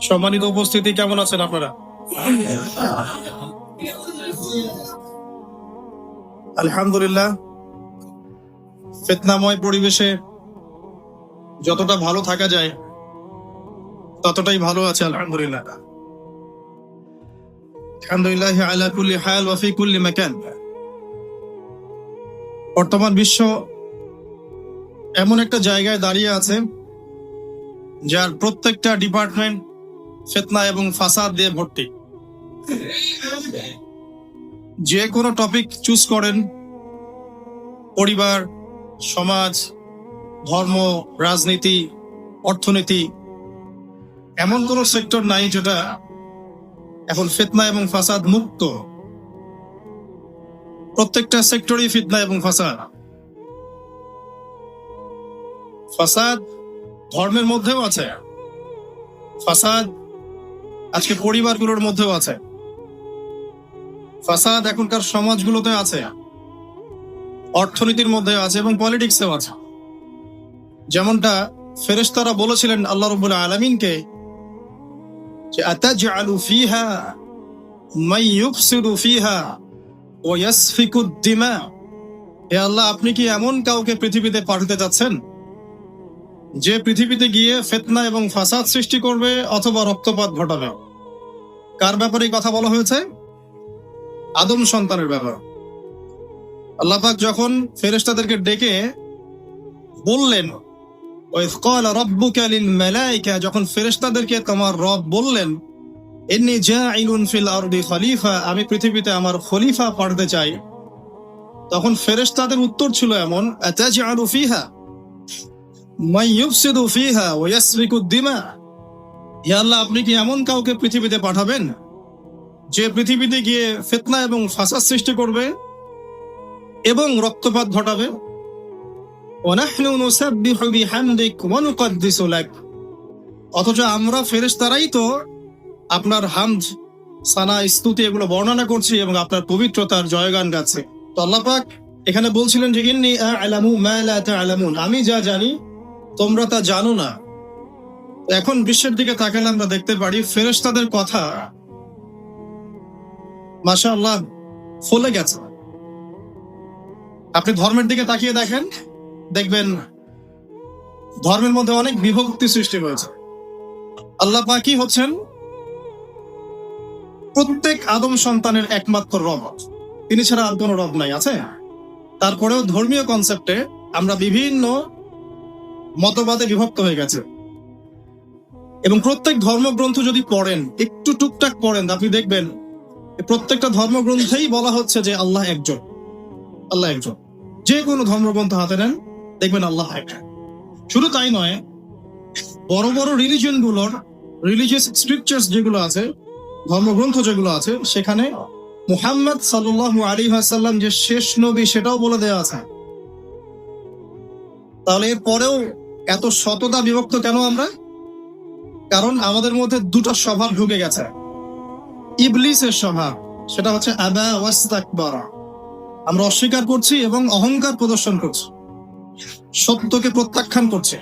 সম্মানিত উপস্থিতি, কেমন আছেন আপনারা? আলহামদুলিল্লাহ, ফিতনাময় পরিবেশে যতটা ভালো থাকা যায় ততটাই ভালো আছে। আলহামদুলিল্লাহ, আলহামদুলিল্লাহ আলা কুল্লি হাল ওয়া ফি কুল্লি মাকান। বর্তমান বিশ্ব এমন একটা জায়গায় দাঁড়িয়ে আছে যার প্রত্যেকটা ডিপার্টমেন্ট ফিতনা এবং ফাসাদ দিয়ে ভর্তি। যে কোনো টপিক চুজ করেন, পরিবার, সমাজ, ধর্ম, রাজনীতি, অর্থনীতি, এমন কোন সেক্টর নাই যেটা এখন ফিতনা এবং ফাসাদ মুক্ত। প্রত্যেকটা সেক্টরই ফিতনা এবং ফাসাদ। ফাসাদ ধর্মের মধ্যেও আছে, ফাসাদ আজকে পরিবারগুলোর মধ্যেও আছে, ফাসাদ এখনকার সমাজগুলোতে আছে, অর্থনীতির মধ্যে আছে এবং পলিটিক্সেও আছে। যেমনটা ফেরেশতারা বলেছিলেন আল্লাহ রাব্বুল আলামিনকে যে আতাজআলু ফিহা মান ইউফসিদু ফিহা ওয়া ইয়াসফিকুদ দিমা। হে আল্লাহ, আপনি কি এমন কাউকে পৃথিবীতে পাঠাতে যাচ্ছেন যে পৃথিবীতে গিয়ে ফিতনা এবং ফাসাদ সৃষ্টি করবে অথবা রক্তপাত ঘটাবে? কার ব্যাপারে কথা বলা হয়েছে? আদম সন্তানের ব্যাপার। আল্লাহ পাক যখন ফেরেশতাদেরকে ডেকে বললেন, ওয়াইয ক্বালা রাব্বুকা লিল মালায়েকা, যখন ফেরেশতাদেরকে তোমার রব বললেন ইন্নী জাঈলুন ফিল আরদি খলিফা, আমি পৃথিবীতে আমার খলিফা পাঠাতে চাই, তখন ফেরেশতাদের উত্তর ছিল এমন, আতাজআলু ফিহা মান ইউফসিদু ফিহা ওয়া ইয়াসফিকুদ দিমা। হে আল্লাহ, আপনি কি এমন কাউকে পৃথিবীতে পাঠাবেন যে পৃথিবীতে গিয়ে ফিতনা এবং ফাসাদ সৃষ্টি করবে এবং রক্তপাত ঘটাবে? ওয়ানাহনু নুসাব্বিহু বিহামদিক ওয়া নুকদ্দিসু লাক, অথচ আমরা ফেরেশতারাই তো আপনার হামদ, সানা, স্তুতি এগুলো বর্ণনা করছি এবং আপনার পবিত্রতার জয়গান গাচ্ছে। তো আল্লাহ পাক এখানে বলছিলেন যে ইন্নী আ'লামু মা লা তা'লামুন, আমি যা জানি তোমরা তা জানো না। এখন বিশ্বের দিকে তাকালে আমরা দেখতে পারি ফেরেশতাদের কথা মাশাআল্লাহ ফলে গেছে। আপনি ধর্মের দিকে তাকিয়ে দেখেন, দেখবেন ধর্মের মধ্যে অনেক বিভক্তি সৃষ্টি হয়েছে। আল্লাহ পাকই হচ্ছেন প্রত্যেক আদম সন্তানের একমাত্র রব, তিনি ছাড়া আর কোনো রব নাই। আছে, তারপরেও ধর্মীয় কনসেপ্টে আমরা বিভিন্ন মতবাদে বিভক্ত হয়ে গেছে। এবং প্রত্যেক ধর্মগ্রন্থ যদি পড়েন, একটু টুকটাক পড়েন, আপনি দেখবেন প্রত্যেকটা ধর্মগ্রন্থেই বলা হচ্ছে যে আল্লাহ একজন, আল্লাহ একজন। যে কোনো ধর্মগ্রন্থ হাতে নেন, দেখবেন আল্লাহ এক। শুধু তাই নয়, বড় বড় রিলিজিয়ন গুলোর রিলিজিয়াস স্ক্রিপচার্স যেগুলো আছে, ধর্মগ্রন্থ যেগুলো আছে, সেখানে মুহাম্মদ সাল্লাল্লাহু আলাইহি ওয়াসাল্লাম যে শেষ নবী সেটাও বলে দেওয়া আছে। তাহলে এর পরেও এত শততা বিভক্ত কেন আমরা? কারণ আমাদের মধ্যে দুটো স্বভাব ঢুকে গেছে। ইবলিসের স্বভাব, সেটা হচ্ছে আবা ওয়াস্তাকবারা, আমরা অস্বীকার করছি এবং অহংকার প্রদর্শন করছি, সত্যকে প্রত্যাখ্যান করছে।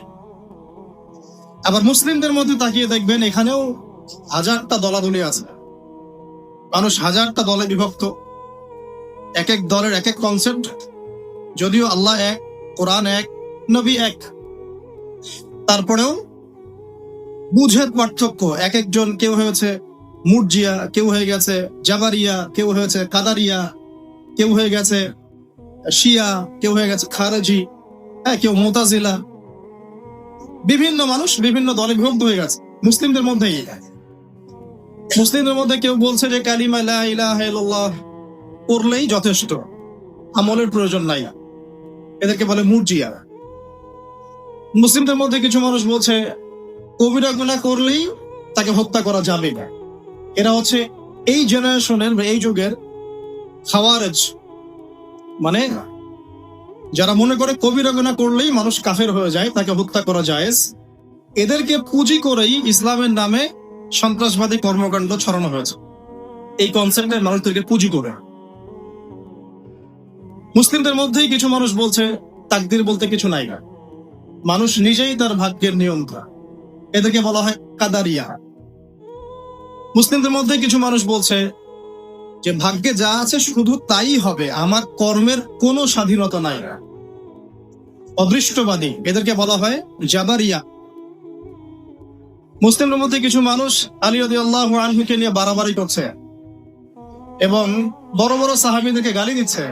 আবার মুসলিমদের মধ্যে তাকিয়ে দেখবেন এখানেও হাজারটা দলাদলি আছে, মানুষ হাজারটা দলে বিভক্ত, এক এক দলের এক এক কনসেপ্ট। যদিও আল্লাহ এক, কোরআন এক, নবী এক, তারপরেও বুঝের পার্থক্য। এক একজন, কেউ হয়েছে মুরজিয়া, কেউ হয়ে গেছে জাবারিয়া, কেউ হয়েছে কাদারিয়া, কেউ হয়ে গেছে শিয়া, কেউ হয়ে গেছে খারেজি, কেউ মুতাজিলা। বিভিন্ন মানুষ বিভিন্ন দলে বিভক্ত হয়ে গেছে। মুসলিমদের মধ্যেই, মুসলিমদের মধ্যে কেউ বলছে যে কালিমা লা ইলাহা ইল্লাল্লাহ পড়লেই যথেষ্ট, আমলের প্রয়োজন নাই, এদেরকে বলে মুরজিয়া। মুসলিমদের মধ্যে কিছু মানুষ বলছে কবিরা গুনাহ করলেই তাকে হত্যা করা যাবে না। এরা হচ্ছে এই জেনারেশনের, এই যুগের খাওয়ারেজ, মানে যারা মনে করে কবিরা গুনাহ করলেই মানুষ কাফের হয়ে যায়, তাকে হত্যা করা জায়েজ। এদেরকে পুঁজি করেই ইসলামের নামে সন্ত্রাসবাদী কর্মকাণ্ড ছড়ানো হয়েছে। এই কনসেপ্টের মানুষদেরকে পুঁজি করে মুসলিমদের মধ্যেই কিছু মানুষ বলছে তাকদির বলতে কিছু নাই, মানুষ নিজেই তার ভাগ্যের নিয়ন্ত্রণ। এদেরকে বলা হয় কাদারিয়া। মুসলিমদের মধ্যে কিছু মানুষ বলছে যে ভাগ্যে যা আছে শুধু তাই হবে, আমার কর্মের কোনো স্বাধীনতা নাই। অদৃষ্টবাদী, এদেরকে বলা হয় জাবারিয়া। মুসলিমদের মধ্যে কিছু মানুষ আলী রাদিয়াল্লাহু আনহুকে নিয়ে বাড়াবাড়ি করছে এবং বড় বড় সাহাবীদেরকে গালি দিচ্ছে।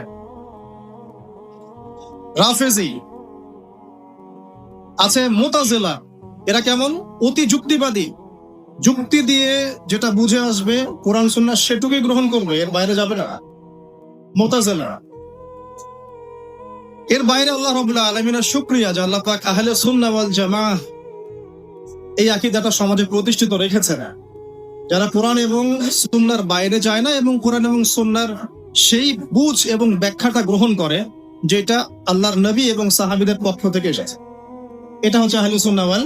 রাফেজি আছে, মুতাজিলা, এরা কেমন? অতি যুক্তিবাদী, যুক্তি দিয়ে যেটা বুঝে আসবে কোরআন সুন্নাহ সেটুকুই গ্রহণ করবে, এর বাইরে যাবে না। মুতাজিলা। এর বাইরে আল্লাহ রাব্বুল আলামিনের শুকরিয়া যে আল্লাহ পাক আহলে সুন্নাহ ওয়াল জামাআহ এই আকীদাটা সমাজে প্রতিষ্ঠিত রেখেছেন, যারা কোরআন এবং সুন্নাহর বাইরে যায় না এবং কোরআন এবং সুন্নাহর সেই বুঝ এবং ব্যাখ্যাটা গ্রহণ করে যেটা আল্লাহর নবী এবং সাহাবীদের পক্ষ থেকে এসেছে। এটা হচ্ছে আহলে সুন্নাহ ওয়াল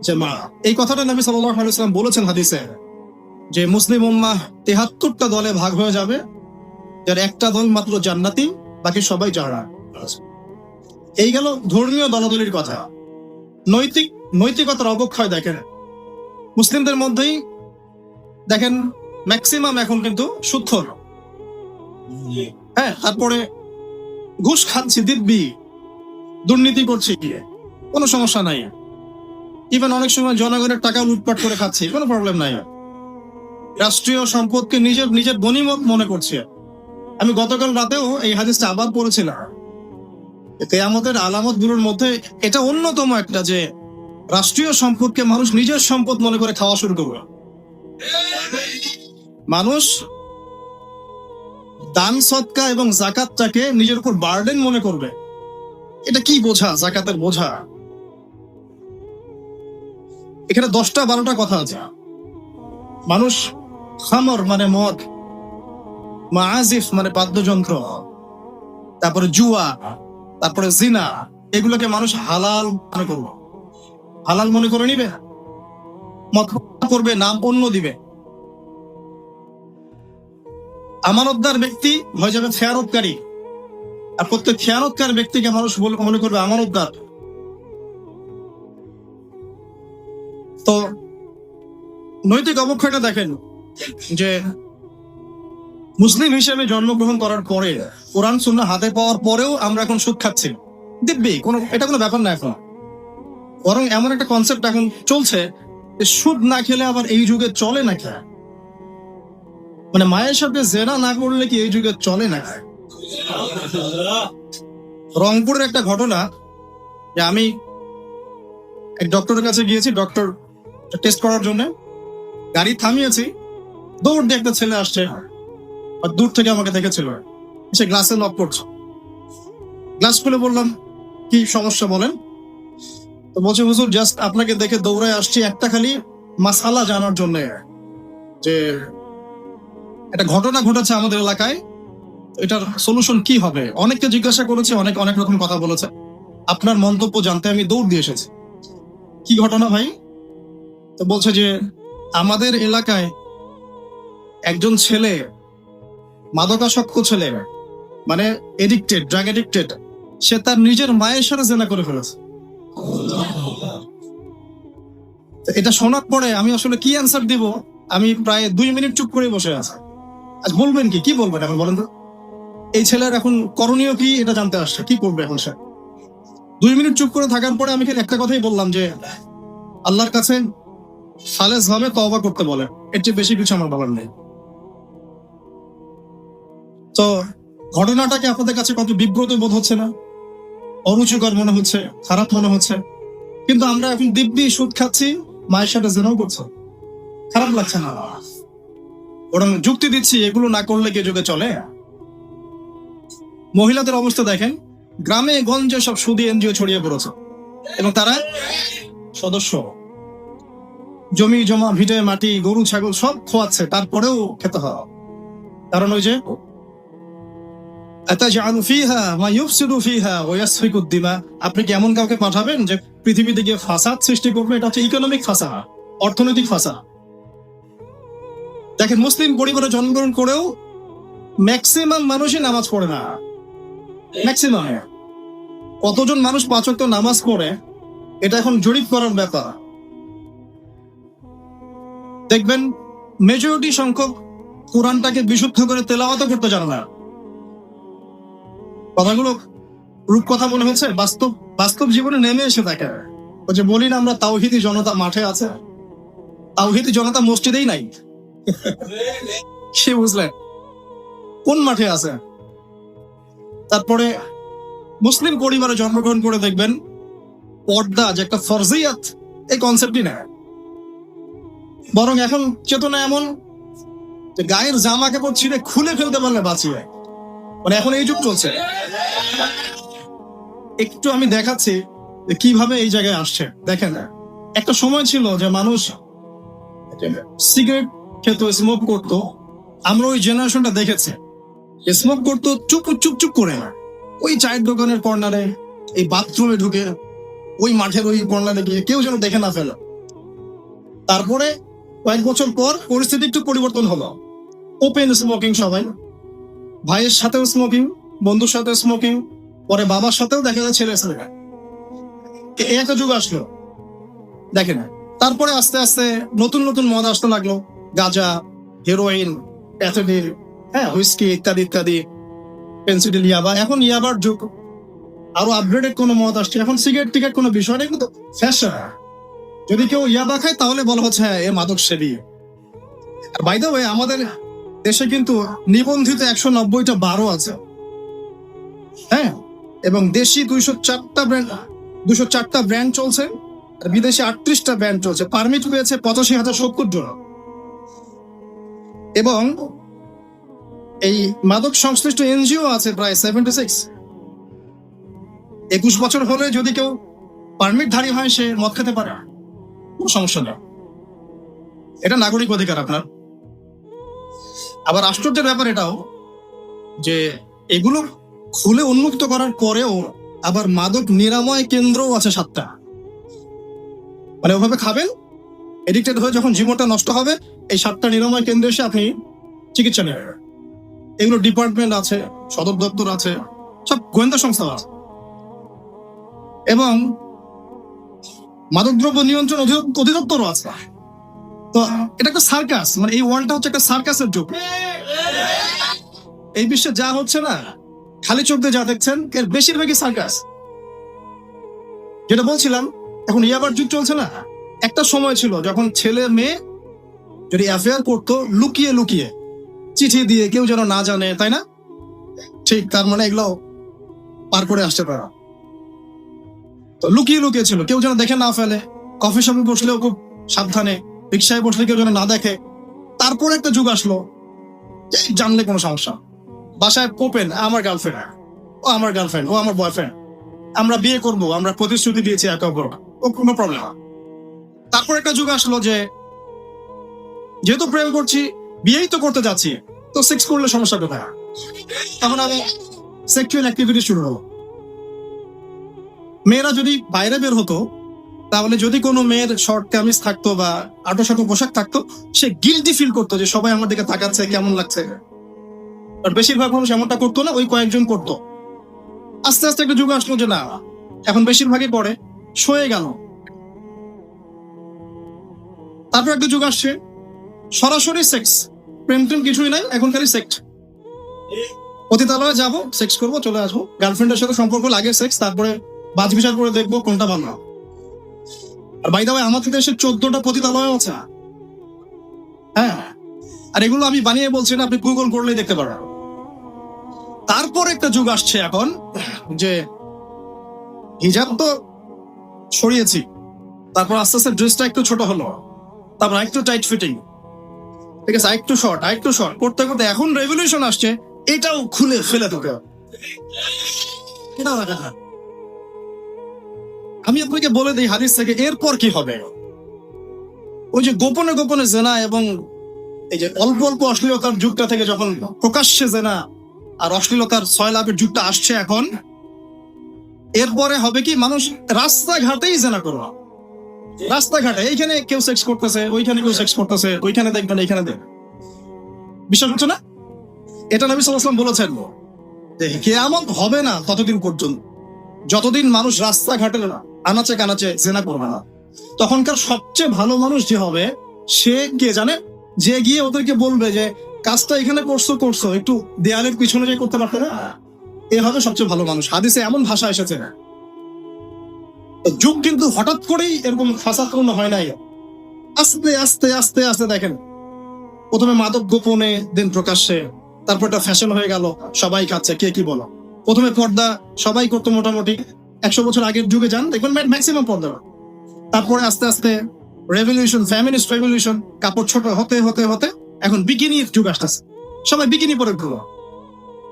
জামাআহ। এই কথাটা নবী সাল্লাল্লাহু আলাইহি ওয়াসাল্লাম বলেছেন হাদিসে যে মুসলিম উম্মাহ ৭৩টা দলে ভাগ হয়ে যাবে, যার একটা দল মাত্র জান্নাতি, বাকি সবাই জাহান্নামী। এই গেল ধর্মীয় দলাদলির কথা। নৈতিকতার অবক্ষয় দেখেন মুসলিমদের মধ্যেই, দেখেন ম্যাক্সিমাম এখন কিন্তু সুদখোর। হ্যাঁ, তারপরে ঘুষ খাচ্ছি দিব্যি, দুর্নীতি করছি, কোনো সমস্যা নাই। ইভেন অনেক সময় জনগণের টাকা লুটপাট করে খাচ্ছি, কোনো প্রবলেম নাই। রাষ্ট্রীয় সম্পদকে নিজের নিজের গনিমত মনে করছে। আমি গতকাল রাতেও এই হাদিসটা আবার পড়েছিলাম। কিয়ামতের আলামত গুলোর মধ্যে এটা অন্যতম একটা, যে রাষ্ট্রীয় সম্পদকে মানুষ নিজের সম্পদ মনে করে খাওয়া শুরু করবে। মানুষ দান সদকা এবং যাকাতটাকে নিজের উপর বার্ডেন মনে করবে। এটা কি বোঝা? যাকাতের বোঝা। এখানে 10টা-12টা কথা আছে। মানুষ খামর মানে মদ, মাআজিফ মানে বাদ্যযন্ত্র, তারপরে জুয়া, তারপরে জিনা, এগুলোকে মানুষ হালাল মনে করবে। হালাল মনে করে নিবে, মদ করবে, নাম অন্য দিবে। আমানতদার ব্যক্তি হয়ে যাবে খেয়ানতকারী, আর প্রত্যেক খেয়ানতকার ব্যক্তিকে মানুষ মনে করবে আমানতদার। তো নৈতিক অবক্ষয়টা দেখেন যে মুসলিম হিসেবে জন্মগ্রহণ করার পরে, কোরআন সুন্নাহ হাতে পাওয়ার পরেও আমরা এখন সুদ খাচ্ছি দিব্যি, এটা কোনো ব্যাপার না। এখন বরং এমন একটা কনসেপ্ট এখন চলছে যে সুদ না খেলে আবার এই যুগে চলে না। কি মানে মায়ের সাথে জেনা না করলে কি এই যুগে চলে না? রংপুরের একটা ঘটনা, যে আমি এক ডক্টরের কাছে গিয়েছি, ডক্টর টেস্ট করার জন্য গাড়ি থামিয়েছি, দৌড় দিয়ে একটা ছেলে আসছে, আর দূর থেকে আমাকে দেখেছিল, সে গ্লাসে লক করছে। গ্লাস খুলে বললাম কি সমস্যা বলেন? তো বলছে হুজুর জাস্ট আপনাকে দেখে দৌড়ায় আসছি একটা খালি মাসালা জানার জন্য, যে একটা ঘটনা ঘটেছে আমাদের এলাকায়, এটার সলিউশন কি হবে। অনেককে জিজ্ঞাসা করেছে, অনেক রকম কথা বলেছে, আপনার মন্তব্য জানতে আমি দৌড় দিয়ে এসেছি। কি ঘটনা ভাই? তো বলছে যে আমাদের এলাকায় একজন ছেলে, মাদকাসক্ত ছেলে, মানে এডিক্টেড, ড্রাগ এডিক্টেড, সে তার নিজের মায়ের সাথে জেনা করে ফেলেছে। এটা শোনার পরে আমি আসলে কি অ্যান্সার দিব, আমি প্রায় 2 মিনিট চুপ করে বসে আছি। আজ বলবেন কি বলবেন এখন বলেন তো? এই ছেলের এখন করণীয় কি এটা জানতে আসছে, কি করবে এখন সে? 2 মিনিট চুপ করে থাকার পরে আমি একটা কথাই বললাম যে আল্লাহর কাছে খালেস ভাবে তওবা করতে বলে, এর চেয়ে বেশি কিছু আমার বলার নেই। তো ঘটনাটাকে আপনাদের কাছে কত বিব্রত বোধ হচ্ছে না? অরুচিকর মনে হচ্ছে, খারাপ মনে হচ্ছে, কিন্তু আমরা এখন দিব্যি সুদ খাচ্ছি, মায়ের সাথে জেনাও করছে, খারাপ লাগছে না? বরং যুক্তি দিচ্ছি এগুলো না করলে কি যুগে চলে? মহিলাদের অবস্থা দেখেন, গ্রামে গঞ্জে সব সুদী এনজিও ছড়িয়ে পড়েছে এবং তারা সদস্য, জমি জমা, ভিটে মাটি, গরু ছাগল সব খোয়াচ্ছে, তারপরেও খেতে হয়। কারণ ওই যে আপনি কি এমন কাউকে পাঠাবেন যে পৃথিবীতে গিয়ে ফাসাদ সৃষ্টি করবে? এটা হচ্ছে ইকোনমিক ফাসাদ, অর্থনৈতিক ফাসাদ। দেখেন মুসলিম পরিবারে জন্মগ্রহণ করেও ম্যাক্সিমাম মানুষই নামাজ পড়ে না। ম্যাক্সিমাম কতজন মানুষ 5 ওয়াক্ত নামাজ পড়ে, এটা এখন জরিপ করার ব্যাপার। দেখবেন মেজরিটি সংখ্যক কোরআনটাকে বিশুদ্ধ করে তেলাওয়াত করতে জানে না। কথাগুলো রূপকথা মনে হচ্ছে, বাস্তব বাস্তব জীবনে নেমে এসে থাকে। ওই যে বলি না আমরা, তাওহীদি জনতা মাঠে আছে, তাওহীদি জনতা মসজিদেই নাই। সে বুঝলেন কোন মাঠে আছে? তারপরে মুসলিম পরিবারে জন্মগ্রহণ করে দেখবেন পর্দা যে একটা ফরজিয়াত, এই কনসেপ্টই না। বরং এখন চেতনা এমন যে গায়ের জামা কাপড় ছিঁড়ে খুলে ফেলতে পারলে বাঁচিয়ে, মানে এখন এই যুগ চলছে। একটু আমি দেখাচ্ছি যে কিভাবে এই জায়গায় আসছে। দেখেন, একটা সময় ছিল যে মানুষ সিগারেট খেত, স্মোক করতো। আমরা ওই জেনারেশনটা দেখেছি, স্মোক করতো চুপ চুপ চুপ করে, ওই চায়ের দোকানের কর্নারে, এই বাথরুমে ঢুকে, ওই মাঠের ওই কর্নারে গিয়ে কেউ যেন দেখে না ফেলে। তারপরে কয়েক বছর পর পরিস্থিতি একটু পরিবর্তন হলো, ওপেন স্মোকিং, সবাই ভাইয়ের সাথেও স্মোকিং, বন্ধুর সাথে স্মোকিং, পরে বাবার সাথেও দেখা যায় ছেলে ছেলে, এই একটা যুগ আসলো। দেখেন, তারপরে আস্তে আস্তে নতুন নতুন মদ আসতে লাগলো, গাঁজা, হেরোইন, প্যাথেডিল, হুইস্কি ইত্যাদি ইত্যাদি, পেন্সিডিল, ইয়াবা। এখন ইয়াবার যুগ, আরো আপগ্রেডেড কোনো মদ আসছে। এখন সিগারেট টিকেট কোনো বিষয় নেই, কিন্তু ফ্যাশন। যদি কেউ ইয়াবা খায় তাহলে বলা হচ্ছে হ্যাঁ এ মাদক সেবী। আর বাই দ্য ওয়ে, আমাদের দেশে কিন্তু নিবন্ধিত 190টা বারও আছে, হ্যাঁ, এবং দেশি 204টা ব্র্যান্ড চলছে, আর বিদেশি 38টা ব্র্যান্ড চলছে। পারমিট পেয়েছে 85,070 জন। এবং এই মাদক সংশ্লিষ্ট এনজিও আছে প্রায় 76। 21 বছর হলে যদি কেউ পারমিটধারী হয় সে মদ খেতে পারে, কোনো সমস্যা নেই, এটা নাগরিক অধিকার আপনার। আবার আশ্চর্যের ব্যাপার এটাও যে এগুলো খুলে উন্মুক্ত করার পরেও আবার মাদক নিরাময় কেন্দ্রও আছে 7টা। মানে ওভাবে খাবেন, এডিক্টেড হয়ে যখন জীবনটা নষ্ট হবে, এই 7টা নিরাময় কেন্দ্রে এসে আপনি চিকিৎসা নেবেন। এগুলো ডিপার্টমেন্ট আছে, সদর দপ্তর আছে, সব গোয়েন্দা সংস্থা আছে। এবং মাদকদ্রব্য নিয়ন্ত্রণ অধিদপ্তরও আছে। তো এটা একটা সার্কাস, মানে এই ওয়ার্ল্ডটা হচ্ছে একটা সার্কাসের যুগ। এই বিশ্বে যা হচ্ছে না, খালি চোখ দিয়ে যা দেখছেন, এর বেশিরভাগই সার্কাস। যেটা বলছিলাম, এখন ইয়াবার যুগ চলছে না। একটা সময় ছিল যখন ছেলে মেয়ে যদি অ্যাফেয়ার করতো লুকিয়ে লুকিয়ে, চিঠি দিয়ে, কেউ যেন না জানে, তাই না? ঠিক, তার মানে এগুলো পার করে আসতে পারা। তো লুকিয়ে লুকিয়ে ছিল, কেউ যেন দেখে না ফেলে। কফি শপে বসলেও খুব সাবধানে, রিক্সায় বসলে কেউ যেন না দেখে। তারপর একটা যুগ আসলো, জানলে কোনো সমস্যা। বাসায় ওপেন, আমার গার্লফ্রেন্ড, ও আমার গার্লফ্রেন্ড, ও আমার বয়ফ্রেন্ড, আমরা বিয়ে করব, আমরা প্রতিশ্রুতি দিয়েছি একে অপর, ও কোনো প্রবলেম। তারপর একটা যুগ আসলো যে যেহেতু প্রেম করছি, বিয়েই তো করতে যাচ্ছি, তো সেক্স করলে সমস্যা কোথায়? তখন আমি সেক্সুয়াল অ্যাক্টিভিটি শুরু হলো। মেয়েরা যদি বাইরে বের হতো, তাহলে যদি কোনো মেয়ের শর্ট কামিজ থাকতো বা আটো পোশাক থাকতো, সে গিল্টি ফিল করতো যে সবাই আমার দিকে তাকাচ্ছে, কেমন লাগছে। আর বেশিরভাগ মানুষ এমনটা করতো না, ওই কয়েকজন করতো। আস্তে আস্তে একটা যুগ আসলো যে না, এখন বেশিরভাগই পরে সয়ে গেল। তারপর একটা যুগ আসছে সরাসরি সেক্স, প্রেম টেম কিছুই নাই, এখন খালি সেক্স। পতিতালয়ে যাবো, সেক্স করবো, চলে আসবো। গার্লফ্রেন্ডের সাথে সম্পর্ক লাগে সেক্স, তারপরে বাজ বিচার করে দেখবো কোনটা ভালো। আর বাই দ্য ওয়ে, আমাদের দেশে 14টা পতিতালয় আছে, হ্যাঁ। আর এগুলো আমি বানিয়ে বলছি না, আপনি গুগল করলেই দেখতে পারবেন। তারপর একটা যুগ আসছে এখন যে হিজাব তো সরিয়েছি, তারপর আস্তে আস্তে ড্রেসটা একটু ছোট হলো, তারপর একটু টাইট ফিটিং, ঠিক আছে, একটু শর্ট করতে করতে এখন রেভলিউশন আসছে, এটাও খুলে ফেলে তোকে। আমি আপনাকে বলে দিই হাদিস থেকে, এরপর কি হবে? ওই যে গোপনে গোপনে জেনা এবং এই যে অল্প অল্প অশ্লীলতার যুগটা থেকে যখন প্রকাশ্যে জেনা আর অশ্লীলতার সয়লাভের যুগটা আসছে এখন, এরপরে হবে কি, মানুষ রাস্তাঘাটেই জেনা করবে। রাস্তাঘাটে এইখানে কেউ সেক্স করতেছে, ওইখানে কেউ সেক্স করতেছে, ওইখানে দেখবেন, এইখানে দেখবেন। বিশ্বাস হচ্ছে না? এটা নবী সাল্লাল্লাহু আলাইহি ওয়াসাল্লাম বলেছেন যে কিয়ামত হবে না ততদিন পর্যন্ত, যতদিন মানুষ রাস্তাঘাটে আনাচে কানাচে জেনা করবে না। তখনকার সবচেয়ে ভালো মানুষ যে হবে, সে কে জানে? যে গিয়ে ওদেরকে বলবে যে কাজটা এখানে করছো একটু দেয়ালের পিছনে যে করতে পারতে না, এ হবে সবচেয়ে ভালো মানুষ। হাদিসে এমন ভাষা এসেছে না। যুগ কিন্তু হঠাৎ করেই এরকম ফাসাদপূর্ণ হয় নাই। আস্তে আস্তে আস্তে আস্তে দেখেন, প্রথমে মাদক গোপনে, দেন প্রকাশ্যে, তারপর এটা ফ্যাশন হয়ে গেল, সবাই খাচ্ছে, কে কি বলো। প্রথমে পর্দা সবাই করতো মোটামুটি, 100 বছর আগের যুগে যান দেখবেন ম্যাক্সিমাম পর্দা। তারপরে আস্তে আস্তে রেভলিউশন, ফ্যামিনিস্ট রেভলিউশন, কাপড় ছোট হতে হতে হতে এখন বিকিনির যুগ আসতেছে, সবাই বিকিনি পরে ঘুরো।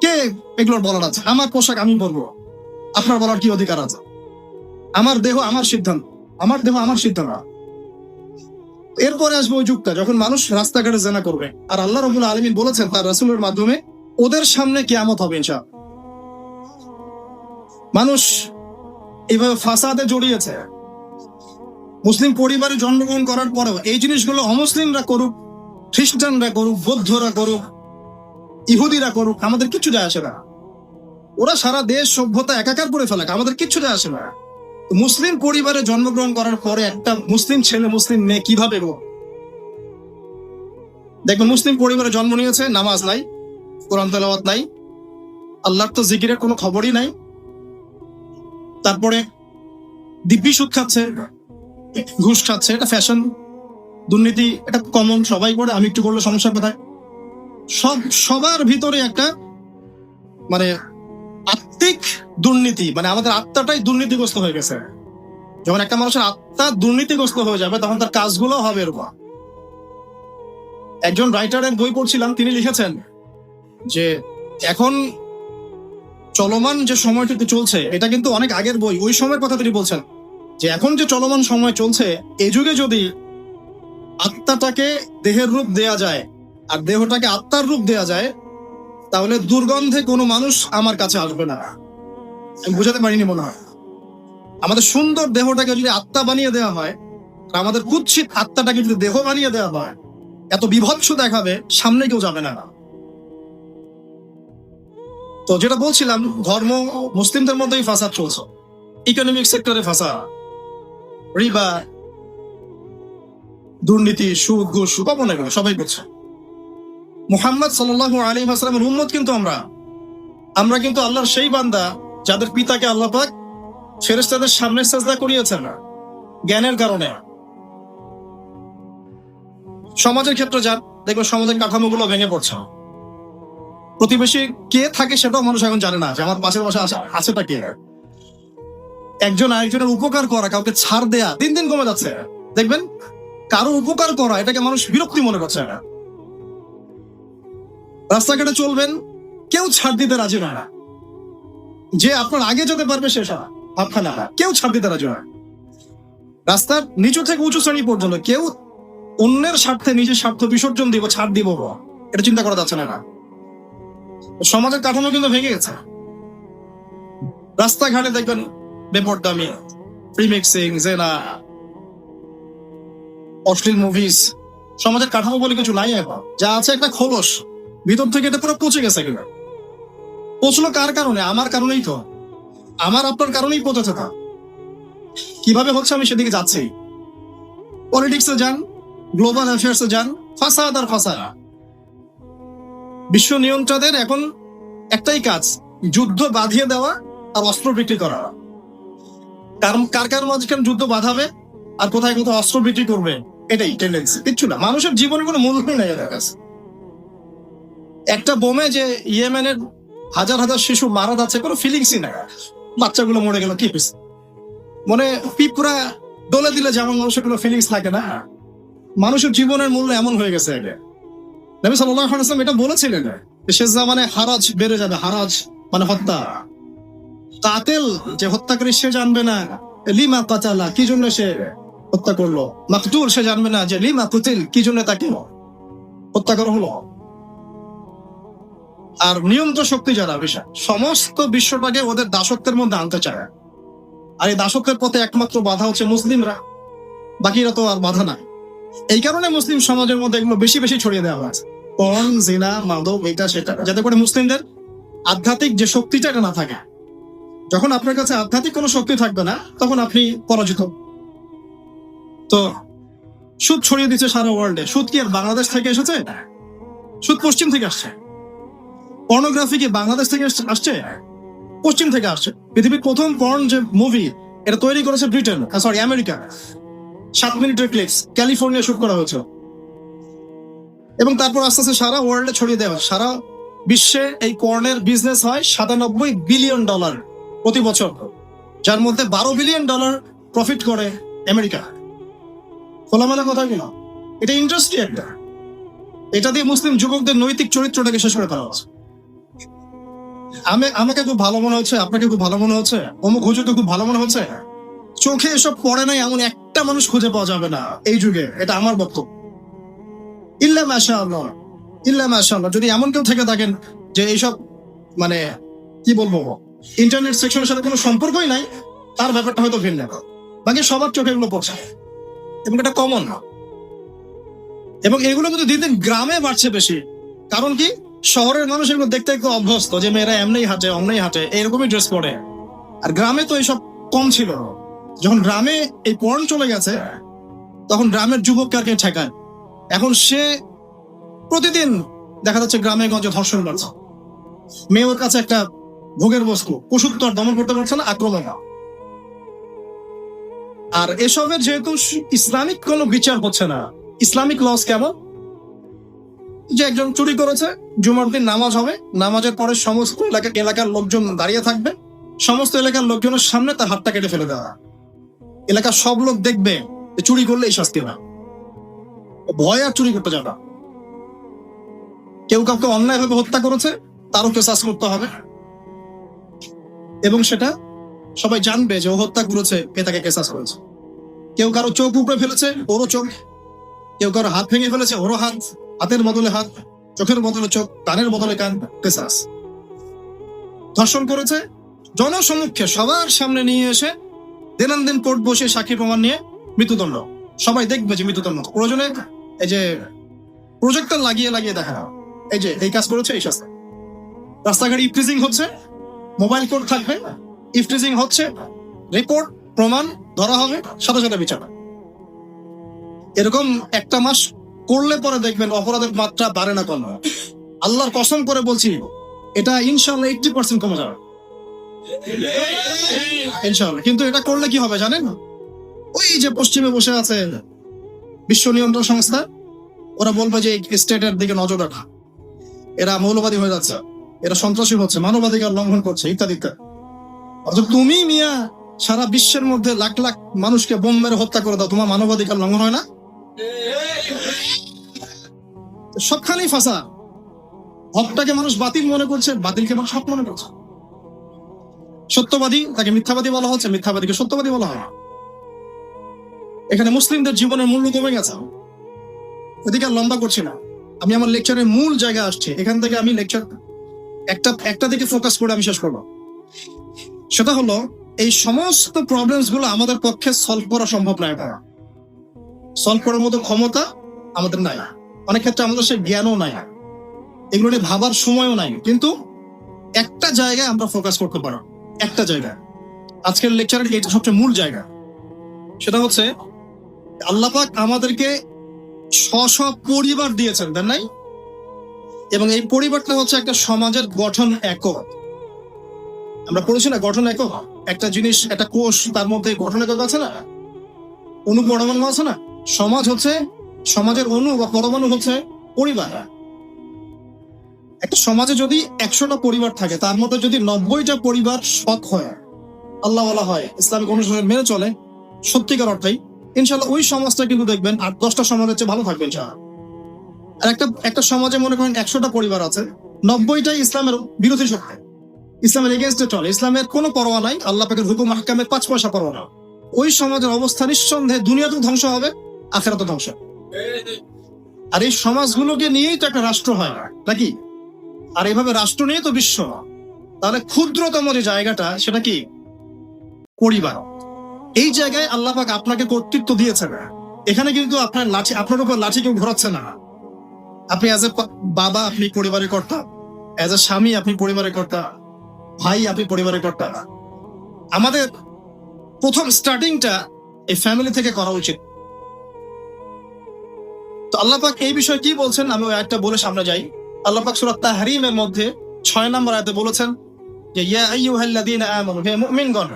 কে এগুলোর বলার আছে? আমার পোশাক আমি পরবো, আপনার বলার কি অধিকার আছে? আমার দেহ আমার সিদ্ধান্ত, আমার দেহ আমার সিদ্ধান্ত। এরপরে আসবে ওই যুগটা যখন মানুষ রাস্তাঘাটে জেনা করবে, আর আল্লাহ রাব্বুল আলামিন বলেছেন তার রাসূলের মাধ্যমে ওদের সামনে কিয়ামত হবে ইনশাআল্লাহ। মানুষ এইভাবে ফাসাদে জড়িয়েছে। মুসলিম পরিবারে জন্মগ্রহণ করার পরেও এই জিনিসগুলো অমুসলিমরা করুক, খ্রিস্টানরা করুক, বৌদ্ধরা করুক, ইহুদিরা করুক, আমাদের কিচ্ছু যায় আসে না। ওরা সারা দেশ সভ্যতা একাকার করে ফেলে, আমাদের কিচ্ছু যায় আসে না। মুসলিম পরিবারে জন্মগ্রহণ করার পরে একটা মুসলিম ছেলে মুসলিম মেয়ে কিভাবে গো? দেখবেন মুসলিম পরিবারে জন্ম নিয়েছে, নামাজ নাই, কোরআন তেলাওয়াত নাই, আল্লাহর তো জিকিরের কোনো খবরই নাই। তারপরে দিব্যি সুদ খাচ্ছে, ঘুষ খাচ্ছে, এটা ফ্যাশন। দুর্নীতি এটা কমন, সবাই করে, আমি একটু করলে সমস্যা কোথায়? সবার ভিতরে একটা মানে আত্মিক দুর্নীতি, মানে আমাদের আত্মাটাই দুর্নীতিগ্রস্ত হয়ে গেছে। যখন একটা মানুষের আত্মা দুর্নীতিগ্রস্ত হয়ে যাবে তখন তার কাজগুলো হবে এরকম। একজন রাইটারের বই পড়ছিলাম, তিনি লিখেছেন যে এখন চলমান যে সময়টুকু চলছে এটা কিন্তু অনেক আগের বই, ওই সময়ের কথা তিনি বলছেন যে এখন যে চলমান সময় চলছে এই যুগে যদি আত্মাটাকে দেহের রূপ দেয়া যায় আর দেহটাকে আত্মার রূপ দেয়া যায় তাহলে দুর্গন্ধে কোনো মানুষ আমার কাছে আসবে না। আমি বুঝাতে পারিনি মনে হয়। আমাদের সুন্দর দেহটাকে যদি আত্মা বানিয়ে দেওয়া হয় আর আমাদের কুৎসিত আত্মাটাকে যদি দেহ বানিয়ে দেওয়া হয়, এত বিভৎস দেখাবে, সামনে কেউ যাবে না। তো যেটা বলছিলাম, ধর্ম মুসলিমদের মধ্যেই ফাসাদ চলছে, ইকোনমিক সেক্টরে ফাসাদ, রিবা, দুর্নীতি, সুদ, ঘুষ, কমন, এগুলো সবাই করছে। মুহাম্মদ সাল্লাল্লাহু আলাইহি ওয়াসাল্লামের উম্মত কিন্তু আমরা কিন্তু আল্লাহর সেই বান্দা যাদের পিতাকে আল্লাহ পাক ফেরেশতাদের সামনে সাজদা করিয়েছেন না জ্ঞানের কারণে। সমাজের ক্ষেত্রে যান, দেখবেন সমাজের কাঠামোগুলো ভেঙে পড়ছে। প্রতিবেশী কে থাকে সেটাও মানুষ এখন জানে না, যে আমার পাশের বাসা আছেটা কে। একজন আরেকজনের উপকার করা, কাউকে ছাড় দেয়া দিন দিন কমে যাচ্ছে। দেখবেন কারো উপকার করা এটাকে মানুষ বিরক্তি মনে করছে না। রাস্তাঘাটে চলবেন, কেউ ছাড় দিতে রাজি নয় না, যে আপনার আগে যেতে পারবে সে ভাবখানা, কেউ ছাড় দিতে রাজি নয়। রাস্তার নিচু থেকে উঁচু শ্রেণী পর্যন্ত কেউ অন্যের স্বার্থে নিজের স্বার্থ বিসর্জন দিব, ছাড় দিব, এটা চিন্তা করা যাচ্ছে না। সমাজের কাঠামো কিন্তু ভেঙে গেছে। রাস্তাঘাটে দেখবেন বেপরদামি, প্রিমিক্সিং, জেনা, অশ্লীল মুভিজ। সমাজের কাঠামো বলে কিছু নাই এখন, যা আছে একটা খোলস, ভিতর থেকে এটা পুরো পচে গেছে। কিনা পচলো কার কারণে? আমার কারণেই তো, আমার আপনার কারণেই পচেছে। তা কিভাবে হচ্ছে আমি সেদিকে যাচ্ছি। পলিটিক্সে যান, গ্লোবাল অ্যাফেয়ার্সে যান, ফাসাদ আর ফাসাদ। বিশ্ব নিয়ন্ত্রকদের এখন একটাই কাজ, যুদ্ধ বাঁধিয়ে দেওয়া আর অস্ত্র বিক্রি করা। কার কার মাঝখানে যুদ্ধ বাঁধাবে আর কোথায় কোথায় অস্ত্র বিক্রি করবে, এটাই টেন্ডেন্সি, কিচ্ছু না। মানুষের জীবনে কোনো মূল্যই নেই এদের কাছে। একটা বোমে যে ইয়েমেনের হাজার হাজার শিশু মারা যাচ্ছে, কোনো ফিলিংসই না। বাচ্চাগুলো মরে গেল, কি হয়েছে? মনে পিঁপড়া দলে দিলে যেমন মানুষের কোনো ফিলিংস থাকে না, মানুষের জীবনের মূল্য এমন হয়ে গেছে। নবী সাল্লাল্লাহু আলাইহি ওয়াসাল্লাম এটা বলেছিলেন, শেষ জামানে হারাজ বেড়ে যাবে। হারাজ মানে হত্যা। কাতেল যে হত্যাকারী সে জানবে না লিমা কাতালা, কি জন্য সে হত্যা করলো। মাকতুল সে জানবে না যে লিমা কুতিল, কি জন্য তাকে হত্যা করা হলো। আর নিয়ন্ত্রণ শক্তি যারা বিষয়, সমস্ত বিশ্বটাকে ওদের দাসত্বের মধ্যে আনতে চায়। আর এই দাসত্বের পথে একমাত্র বাধা হচ্ছে মুসলিমরা, বাকিরা তো আর বাধা নাই। এই কারণে মুসলিম সমাজের মধ্যে এগুলো বেশি বেশি ছড়িয়ে দেওয়া হয়েছে, পর্ন, জিনা, মাদক, এটা সেটা, যাতে করে মুসলিমদের আধ্যাত্মিক যে শক্তিটা এটা না থাকে। যখন আপনার কাছে আধ্যাত্মিক কোনো শক্তি থাকবে না তখন আপনি পরাজিত। তো সুদ ছড়িয়ে দিচ্ছে সারা ওয়ার্ল্ডে। সুদ কি আর বাংলাদেশ থেকে এসেছে? সুদ পশ্চিম থেকে আসছে। পর্নোগ্রাফি কি বাংলাদেশ থেকে আসছে? পশ্চিম থেকে আসছে। পৃথিবীর প্রথম পর্ন যে মুভি, এটা তৈরি করেছে ব্রিটেন, সরি আমেরিকা। 7 মিনিটের ক্লিপস, ক্যালিফোর্নিয়া শুট করা হয়েছে, এবং তারপর আস্তে আস্তে সারা ওয়ার্ল্ডে ছড়িয়ে দেওয়া হয়। সারা বিশ্বে এই পর্নের বিজনেস হয় $97 বিলিয়ন প্রতি বছর, যার মধ্যে $12 বিলিয়ন প্রফিট করে আমেরিকা। খোলামেলা কথা কিনা, এটা ইন্ডাস্ট্রি একটা। এটা দিয়ে মুসলিম যুবকদের নৈতিক চরিত্রটাকে শেষ করে ফেলা হচ্ছে। আমাকে খুব ভালো মনে হচ্ছে, আপনাকে খুব ভালো মনে হচ্ছে, অমুক হুজুরকে খুব ভালো মনে হচ্ছে। চোখে এসব পড়ে নাই এমন একটা মানুষ খুঁজে পাওয়া যাবে না এই যুগে, এটা আমার বক্তব্য। ইল্লা মাশাআল্লাহ, ইল্লা মাশাআল্লাহ। যদি এমন কেউ থেকে থাকেন যে এইসব মানে কি বলবো, ইন্টারনেট সেকশনের সাথে কোনো সম্পর্কই নাই, তার ব্যাপারটা হয়তো ভিন্ন। বাকি সবার চোখে এগুলো পড়ছে এবং এটা কমন। এবং এগুলো কিন্তু দিন দিন গ্রামে বাড়ছে বেশি। কারণ কি, শহরের মানুষ এগুলো দেখতে একটু অভ্যস্ত যে মেয়েরা এমনি হাঁটে, অমনি হাঁটে, এরকমই ড্রেস পরে। আর গ্রামে তো এইসব কম ছিল। যখন গ্রামে এই পর্ন চলে গেছে, তখন গ্রামের যুবক কারকে ঠেকায়। এখন সে প্রতিদিন দেখা যাচ্ছে গ্রামে গঞ্জে ধর্ষণ করছে। মেয়ের কাছে একটা ভোগের বস্তু, পশুত্ব আর দমন করতে পারছে না, আক্রমণ। আর এসবের যেহেতু ইসলামিক কোনো বিচার হচ্ছে না, ইসলামিক লস কেমন, যে একজন চুরি করেছে, জুমার দিন নামাজ হবে, নামাজের পরে সমস্ত এলাকার লোকজন দাঁড়িয়ে থাকবে, সমস্ত এলাকার লোকজনের সামনে তার হাতটা কেটে ফেলে দেওয়া। এলাকার সব লোক দেখবে যে চুরি করলে এই শাস্তি না, ভয় আর চুরি করতে যাবে। কেউ কাউকে অন্যায়ভাবে হত্যা করেছে, তারও কেসাস করতে হবে, এবং সেটা সবাই জানবে যে ও হত্যা করেছে, এ তাকে কেসাস করেছে। কেউ কারো চোখ উপড়ে ফেলেছে, ওরও চোখ। কেউ কারো হাত ভেঙে ফেলেছে, ওরও হাত। হাতের বদলে হাত, চোখের বদলে চোখ, কানের বদলে কান, কেসাস। ধর্ষণ করেছে, জনসমক্ষে সবার সামনে নিয়ে এসে দৈনন্দিন কোর্ট বসে সাক্ষী প্রমাণ নিয়ে মৃত্যুদণ্ড। সবাই দেখবে যে মৃত্যুদণ্ড। প্রয়োজনে এই যে প্রজেক্টর লাগিয়ে লাগিয়ে দেখা, এই যে এই কাজ করেছে, এই শাস্তি। রাস্তাঘাটে ইফটিজিং হচ্ছে, মোবাইল কোর্ট থাকবে, ইফটিজিং হচ্ছে, রিপোর্ট প্রমাণ ধরা হবে, সাথে সাথে বিচার। এরকম একটা মাস করলে পরে দেখবেন অপরাধের মাত্রা বাড়ে না, কম। আল্লাহর কসম করে বলছি, এটা ইনশাআল্লাহ 80% কমে যাবে ইনশাআল্লাহ। কিন্তু এটা করলে কি হবে জানেন? ওই যে পশ্চিমে বসে আছে বিশ্ব নিয়ন্ত্রণ সংস্থা, ওরা বলবে যে স্টেটের দিকে নজর রাখা, এরা মৌলবাদী হয়ে যাচ্ছে, এরা সন্ত্রাসী হচ্ছে, মানবাধিকার লঙ্ঘন করছে, ইত্যাদি ইত্যাদি। অথচ তুমি মিয়া সারা বিশ্বের মধ্যে লাখ লাখ মানুষকে বোম মেরে হত্যা করে দাও, তোমার মানবাধিকার লঙ্ঘন হয় না? সবখানেই ফাঁসা। হকটাকে মানুষ বাতিল মনে করছে, বাতিলকে মানুষ হক মনে করছে। সত্যবাদী তাকে মিথ্যাবাদী বলা হচ্ছে, মিথ্যাবাদীকে সত্যবাদী বলা হয়। এখানে মুসলিমদের জীবনের মূল্য কমে গেছে। এদিকে আর লম্বা করছি না, আমি আমার লেকচারের মূল জায়গায় আসছি। এখান থেকে আমি লেকচার একটা দিকে ফোকাস করে আমি শেষ করবো। সেটা হলো, এই সমস্ত প্রবলেমস গুলো আমাদের পক্ষে সলভ করা সম্ভব নয়। সলভ করার মতো ক্ষমতা আমাদের নাই, অনেক ক্ষেত্রে আমাদের সে জ্ঞানও নাই, এগুলো নিয়ে ভাবার সময়ও নাই। কিন্তু একটা জায়গায় আমরা ফোকাস করতে পারো, একটা জায়গায়। আজকের লেকচারের এটা সবচেয়ে মূল জায়গা। সেটা হচ্ছে, আল্লাহ পাক আমাদেরকে স্ব পরিবার দিয়েছেন, তাই নাই? এবং এই পরিবারটা হচ্ছে একটা সমাজের গঠন একক। আমরা পড়েছি না, গঠন একক। একটা জিনিস, একটা কোষ, তার মধ্যে গঠন একক আছে না, অণু পরমাণু আছে না। সমাজ হচ্ছে, সমাজের অণু বা পরমাণু হচ্ছে পরিবার। একটা সমাজে যদি 100টা পরিবার থাকে, তার মধ্যে যদি 90টা পরিবার সৎ হয়, আল্লাহওয়ালা হয়, ইসলামিক অনুশাসন মেনে চলে সত্যিকার অর্থেই, ইনশাল্লাহ ওই সমাজটা কিন্তু দেখবেন 8-10টা সমাজের চেয়ে ভালো থাকবে ইনশাআল্লাহ। আর একটা সমাজে মনে করেন 100টা পরিবার আছে, 90টাই ইসলামের বিরোধী শক্তি, ইসলামের এগেনস্টে চলে, ইসলামের কোনো পরোয়া নাই, আল্লাহ পাকের হুকুম আহকামের 5 পয়সা পরোয়া না। ওই সমাজের অবস্থা নিঃসন্দেহে দুনিয়াতেও ধ্বংস হবে, আখিরাতেও ধ্বংস। আর এই সমাজগুলোকে নিয়েই তো একটা রাষ্ট্র হয় নাকি? আর এইভাবে রাষ্ট্র নিয়ে তো বিশ্ব। তাহলে ক্ষুদ্রতম যে জায়গাটা, সেটা কি? পরিবার। এই জায়গায় আল্লাহ পাক আপনাকে কর্তৃত্ব দিয়েছে। এখানে কিন্তু আপনার উপর লাঠি কেউ ঘোরাচ্ছে না। আপনি অ্যাজ এ বাবা, আপনি পরিবারের কর্তা, অ্যাজ এ স্বামী আপনি পরিবারের কর্তা, ভাই আপনি পরিবারের কর্তা। আমাদের প্রথম স্টার্টিংটা এই ফ্যামিলি থেকে করা উচিত। তো আল্লাহ পাক এই বিষয়ে কি বলছেন আমি ওই একটা বলে সামনে যাই। আল্লাহ পাক সূরা তাহরিমের মধ্যে 6 নম্বর আয়াতে বলেছেন যে ইয়া আইয়ুহাল্লাযীনা আমানু, হে মুমিনগণ,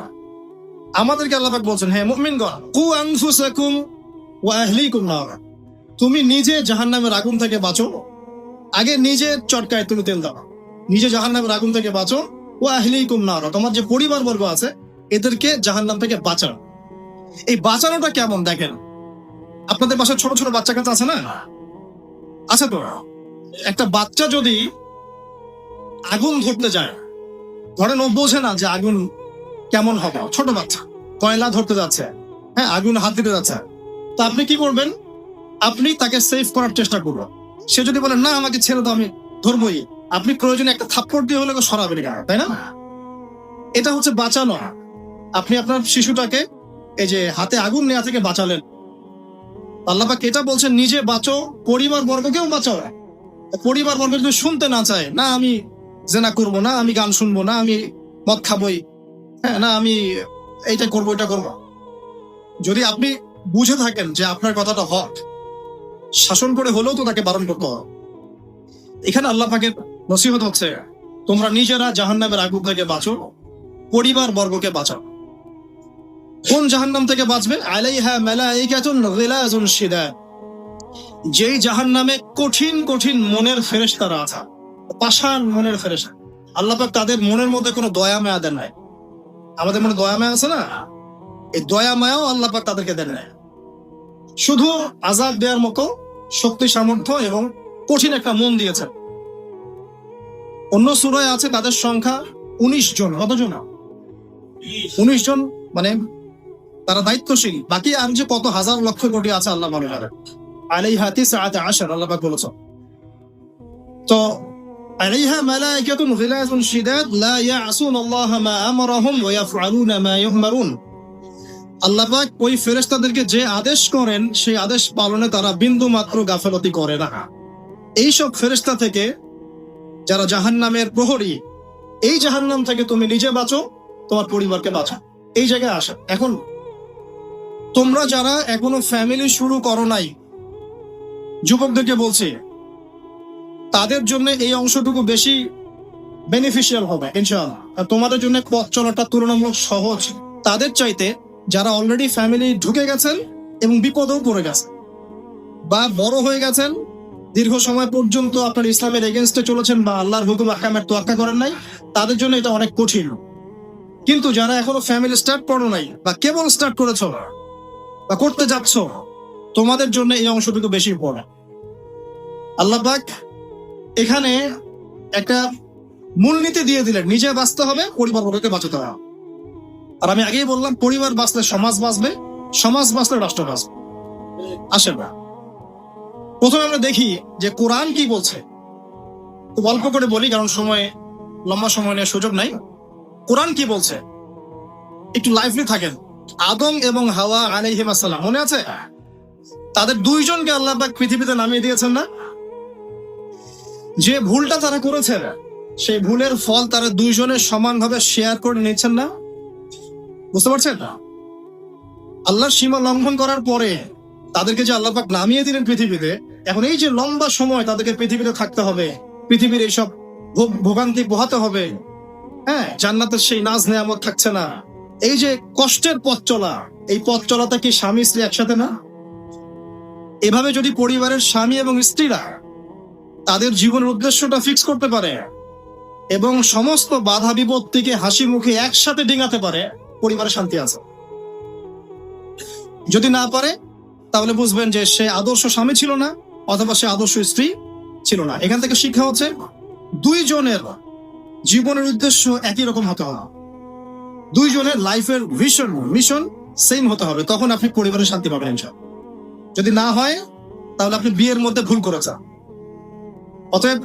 আমাদেরকে আল্লাহ পাক বলছেন হে মুমিনগণ, কু আনফুসাকুম ওয়া আহলিকুম নার, তুমি নিজে জাহান্নামের আগুন থেকে বাঁচো। আগে নিজের চটকায় তুমি তেল দাও, নিজে জাহান্নামের আগুন থেকে বাঁচো। ওয়া আহলিকুম নার, তোমার যে পরিবার বর্গ আছে এদেরকে জাহান্নাম থেকে বাঁচাও। এই বাঁচানোটা কেমন দেখেন, আপনাদের বাসায় ছোট ছোট বাচ্চা কাচ্চা আছে না? আছে তো। একটা বাচ্চা যদি আগুন ধরতে যায়, ধরেন ও বোঝে না যে আগুন কেমন হবে, ছোট বাচ্চা কয়লা ধরতে যাচ্ছে, হ্যাঁ আগুন হাত দিতে যাচ্ছে, তো আপনি কি করবেন? আপনি তাকে সেভ করার চেষ্টা করবেন। সে যদি বলে না আমাকে ছেড়ে দাও আমি ধরবই, আপনি প্রয়োজনে একটা থাপ্পড় দিয়ে হলে সরাবেন, তাই না? এটা হচ্ছে বাঁচানো। আপনি আপনার শিশুটাকে এই যে হাতে আগুন নেওয়া থেকে বাঁচালেন। আল্লাহ পাক এটা বলছেন নিজে বাঁচো, পরিবার বর্গকেও বাঁচাও। পরিবার বর্গ যদি শুনতে না চায়, না আমি জেনা করবো না, আমি গান শুনবো না, আমি মদ খাবই, হ্যাঁ না আমি এইটা করবো এটা করবো, যদি আপনি বুঝে থাকেন যে আপনার কথাটা হক, শাসন করে হলেও তো তাকে বারণ করতে হবে। এখানে আল্লাহ পাকের নসিহত হচ্ছে তোমরা নিজেরা জাহান্নামের আগুন থেকে বাঁচো, পরিবার বর্গকে বাঁচাও। কোন জাহান্নাম থেকে বাঁচবে? আলাইহা মালাইকাতুন গিলাজুন শিদাদ, যেই জাহান্নামে কঠিন কঠিন মনের ফেরেশতারা আছে, পাষাণ মনের ফেরেশতা। আল্লাহ পাক তাদের মনের মধ্যে কোনো দয়া মায়া দেন নাই। আমাদের মনে দয়া মায়া আছে না, এই দয়া মায়াও আল্লাহ পাক তাদেরকে দেন নাই। শুধু আযাব দেওয়ার মতো শক্তি সামর্থ্য এবং কঠিন একটা মন দিয়েছেন। অন্য সূরায় আছে তাদের সংখ্যা 19 জন। কতজন? 19 জন, মানে তারা দায়িত্বশীল। বাকি আর যে কত হাজার লক্ষ কোটি আছে আল্লাহ মনে করেন। আলাইহা 19 আল্লাহ পাক বলেছেন। তো আলাইহা মালাইকাতুন গিলাজুন শিদাদ লা ইয়াসুনাল্লাহা মা আমারাহুম ওয়া ইয়াফআলুনা মা ইউমারুন। আল্লাহ পাক ওই ফেরেশতাদেরকে যে আদেশ করেন সেই আদেশ পালনে তারা বিন্দু মাত্র গাফেলতি করে না। এইসব ফেরেশতা থেকে যারা জাহান্নামের প্রহরী, এই জাহান্নাম থেকে তুমি নিজে বাঁচো, তোমার পরিবারকে বাঁচো। এই জায়গায় আসে। এখন তোমরা যারা এখনো ফ্যামিলি শুরু করো নাই, যুবকদেরকে বলছি তাদের জন্য এই অংশটুকু বেশি বেনিফিশিয়াল হবে ইনশাআল্লাহ। তোমাদের জন্য পথ চলাটা তুলনামূলক সহজ তাদের চাইতে যারা অলরেডি ফ্যামিলি ঢুকে গেছেন এবং বিপদেও পড়ে গেছেন, বা বড় হয়ে গেছেন, দীর্ঘ সময় পর্যন্ত আপনার ইসলামের এগেনস্টে চলেছেন বা আল্লাহর হুকুম আহকামের তোয়াক্কা করেন নাই, তাদের জন্য এটা অনেক কঠিন। কিন্তু যারা এখনো ফ্যামিলি স্টার্ট করো নাই বা কেবল স্টার্ট করেছো বা করতে যাচ্ছ, তোমাদের জন্য এই অংশটুকু বেশি ইম্পর্টেন্ট। আল্লাহ পাক এখানে একটা মূলনীতি দিয়ে দিলেন, নিজে বাঁচতে হবে, পরিবার বর্গকে বাঁচাতে হবে। আর আমি আগেই বললাম পরিবার বাঁচলে সমাজ বাঁচবে, সমাজ বাঁচলে রাষ্ট্র বাঁচবে। আসেন না, প্রথমে আমরা দেখি যে কোরআন কি বলছে। খুব অল্প করে বলি কারণ লম্বা সময় নেওয়ার সুযোগ নাই। কোরআন কি বলছে একটু লাইভলি থাকেন। আদম এবং হাওয়া আলাইহিম আসসালাম, মনে আছে? তাদের দুইজনকে আল্লাহ পাক পৃথিবীতে নামিয়ে দিয়েছেন না? যে ভুলটা তারা করেছে সেই ভুলের ফল তারা দুইজনে সমানভাবে শেয়ার করে নিচ্ছেন না? বুঝতে পারছেন? আল্লাহর সীমা লঙ্ঘন করার পরে তাদেরকে যে আল্লাহ পাক নামিয়ে দিলেন পৃথিবীতে, এখন এই যে লম্বা সময় তাদেরকে পৃথিবীতে থাকতে হবে, পৃথিবীর এইসব ভোগান্তি পোহাতে হবে, হ্যাঁ জান্নাতের সেই নাজ নেয়ামত থাকছে না, এই যে কষ্টের পথ চলা, এই পথ চলাটা কি স্বামী স্ত্রী একসাথে না? এভাবে যদি পরিবারের স্বামী এবং স্ত্রীরা তাদের জীবনের উদ্দেশ্যটা ফিক্স করতে পারে এবং সমস্ত বাধা বিপত্তিকে হাসি মুখে একসাথে ডিঙাতে পারে, পরিবারে শান্তি আছে। যদি না পারে তাহলে বুঝবেন যে সে আদর্শ স্বামী ছিল না, অথবা সে আদর্শ স্ত্রী ছিল না। এখান থেকে শিক্ষা হচ্ছে দুইজনের জীবনের উদ্দেশ্য একই রকম হতে হবে, দুইজনের লাইফের মিশন সেম হতে হবে, তখন আপনি পরিবারে শান্তি পাবেন ইনশাআল্লাহ। যদি না হয় তাহলে আপনি বিয়ের মধ্যে ভুল করেছেন। অতএব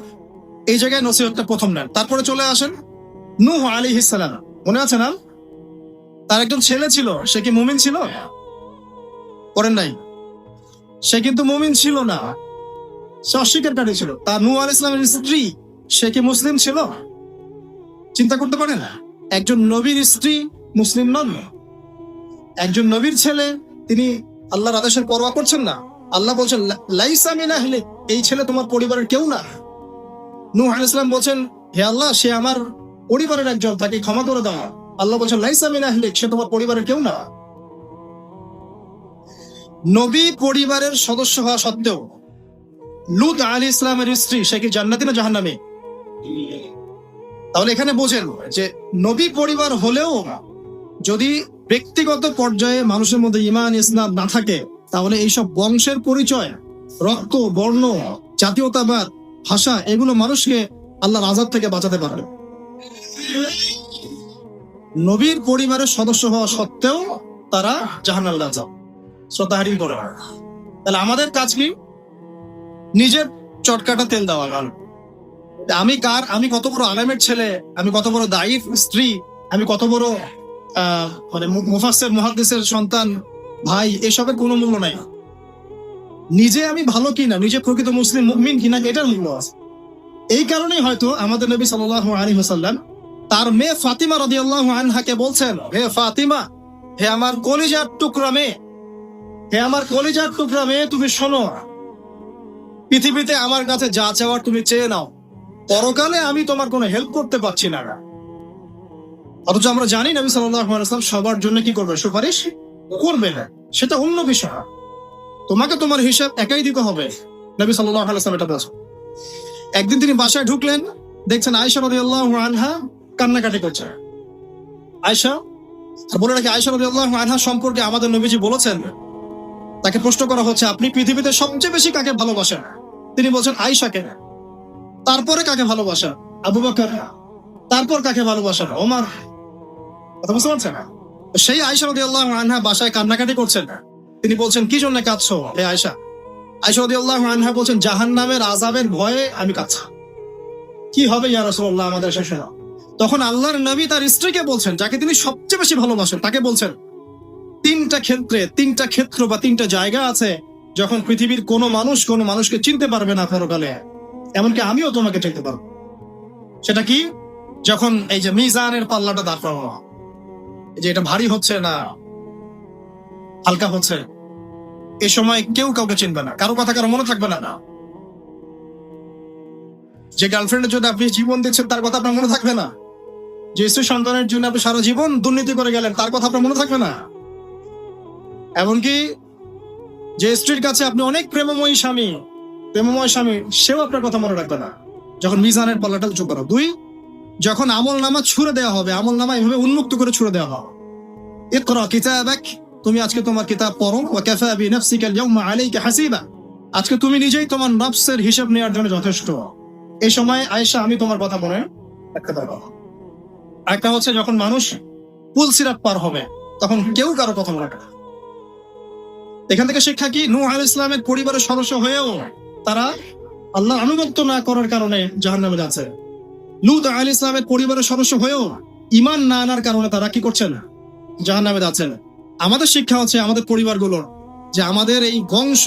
এই জায়গায় নসিহতটা প্রথম নেন। তারপরে চলে আসেন নূহ আলাইহিস সালাম, মনে আছে না? তার একজন ছেলে ছিল, সে কি মুমিন ছিল? করেন নাই? সে কিন্তু মুমিন ছিল না, সে অস্বীকারী ছিল। তার নূহ আলাইহিস সালামের স্ত্রী, সে কি মুসলিম ছিল? চিন্তা করতে পারেন? একজন নবীর স্ত্রী মুসলিম নন, একজন নবীর ছেলে তিনি আল্লাহর আদেশের পরোয়া করছেন না, আল্লাহ বলছেন লাইসা মিন আহলিক, এই ছেলে তোমার পরিবারের কেউ না। নূহ আলাইহিস সালাম বলছেন হে আল্লাহ, সে আমার পরিবারের একজন, তাকে ক্ষমা করে দাও। আল্লাহ বলছেন লাইসা মিন আহলিক, সে তোমার পরিবারের কেউ না। নবী পরিবারের সদস্য হওয়া সত্ত্বেও লূত আলাইহিস সালামের স্ত্রী, সে কি জান্নাতি না জাহান্নামী? তাহলে এখানে বোঝেন যে নবী পরিবার হলেও যদি ব্যক্তিগত পর্যায়ে মানুষের মধ্যে ঈমান ইসলাম না থাকে, তাহলে এইসব বংশের পরিচয়, রক্ত, বর্ণ, জাতীয়তাবাদ, ভাষা, এগুলো মানুষকে আল্লাহর আযাব থেকে বাঁচাতে পারবে। নবীর পরিবারের সদস্য হওয়া সত্ত্বেও তারা জাহান্নামের আযাব শ্রদ্ধাহারিণ করে। তাহলে আমাদের কাজ কি? নিজের চটকাটা তেল দেওয়া। গান আমি কত বড় আলেমের ছেলে, আমি কত বড় দায়ীর স্ত্রী, আমি কত বড় মানে মুফাসসির মুহাদ্দিসের সন্তান, ভাই, এসবের কোনো মূল্য নাই। নিজে আমি ভালো কিনা, নিজে প্রকৃত মুসলিম মুমিন কিনা, এটার মূল্য আছে। এই কারণেই হয়তো আমাদের নবী সাল্লাল্লাহু আলাইহি ওয়াসাল্লাম তার মেয়ে ফাতিমা রাদিয়াল্লাহু আনহাকে বলছেন, হে ফাতিমা, হে আমার কলিজার টুকরা মেয়ে, হে আমার কলিজার টুকরা মেয়ে, তুমি শোনো, পৃথিবীতে আমার কাছে যা চাওয়ার তুমি চেয়ে নাও, পরকালে আমি তোমার কোনো হেল্প করতে পারছি না। অথচ আমরা জানি নবী সাল্লাল্লাহু আলাইহি ওয়াসাল্লাম সবার জন্য কি করবে? সুপারিশ করবে না, সেটা অন্য বিষয়। তোমাকে তোমার হিসাব একাই দিতে হবে, নবী সাল্লাল্লাহু আলাইহি ওয়াসাল্লাম এটা বলেছেন। একদিন তিনি বাসায় ঢুকলেন, দেখছেন আয়েশা রাদিয়াল্লাহু আনহা কান্নাকাটি করছে। আয়েশা, বলে রাখি, আয়েশা রাদিয়াল্লাহু আনহা সম্পর্কে আমাদের নবীজি বলেছেন, তাকে প্রশ্ন করা হচ্ছে আপনি পৃথিবীতে সবচেয়ে বেশি কাকে ভালোবাসেন? তিনি বলছেন আয়েশাকে। তারপরে কাকে ভালোবাসেন? আবু বকর। তারপর কাকে ভালোবাসেন? ওমর। কথা বুঝতে পারছেন? সেই আয়েশা রাদিয়াল্লাহু আনহা বাসায় কান্নাকাটি করছেন। তিনি বলছেন কি জন্য কাঁদছো হে আয়েশা? আয়েশা রাদিয়াল্লাহু আনহা বলছেন জাহান্নামের আযাবের ভয়ে আমি কাঁদছি। কি হবে ইয়া রাসূলুল্লাহ আমাদের শেষে? তখন আল্লাহর নবী তার স্ত্রীকে বলছেন, যাকে তিনি সবচেয়ে বেশি ভালোবাসেন, তাকে বলছেন তিনটা ক্ষেত্র বা তিনটা জায়গা আছে যখন পৃথিবীর কোনো মানুষকে চিনতে পারবে না পরকালে, এমনকি আমিও তোমাকে চিনতে পারবো। সেটা কি? যখন এই যে মিজানের পাল্লাটা দাঁড় করানো, যে এটা ভারী হচ্ছে না হালকা হচ্ছে, এ সময় কেউ কাউকে চিনবে না, কারো কথা কারো মনে থাকবে না। যে গার্লফ্রেন্ডের জন্য আপনি জীবন দিচ্ছেন তার কথা আপনার মনে থাকবে না। যে স্ত্রী সন্তানের জন্য আপনি সারা জীবন দুর্নীতি করে গেলেন তার কথা আপনার মনে থাকবে না। এমনকি যে স্ত্রীর কাছে আপনি অনেক প্রেমময় স্বামী, সেও আপনার কথা মনে রাখবে না যখন মিজানের পাল্লাটা উঁচু করা। দুই, যখন আমল নামা ছুড়ে দেওয়া হবে, আমল নামা এভাবে উন্মুক্ত করে ছুড়ে দেওয়া হবে, ইকরা কিতাবাক, তুমি আজকে তোমার কিতাব পড়ো, ওয়া কাফা বিনাফসিকা আল-ইয়াওমা আলাইকা হাসিবা, আজকে তুমি নিজেই তোমার নফসের হিসাব নেওয়ার জন্য যথেষ্ট। এই সময় আয়েশা আমি তোমার কথা মনে রাখতে পারবো। একটা হচ্ছে যখন মানুষ পুলসিরাত পার হবে, তখন কেউ কারো কথা মনে রাখে না। এখান থেকে শিক্ষা কি? নূহ আলাইহিস সালামের পরিবারের সদস্য হয়েও তারা আল্লাহর আনুগত্য না করার কারণে জাহান্নামে যাচ্ছে। লূত আলাইহিস সালামের পরিবারের সদস্য হয়েও ঈমান না আনার কারণে তারা কি করছেন? জাহান্নামে যাচ্ছেন। আমাদের শিক্ষা হচ্ছে আমাদের পরিবারগুলোর, যে আমাদের এই বংশ,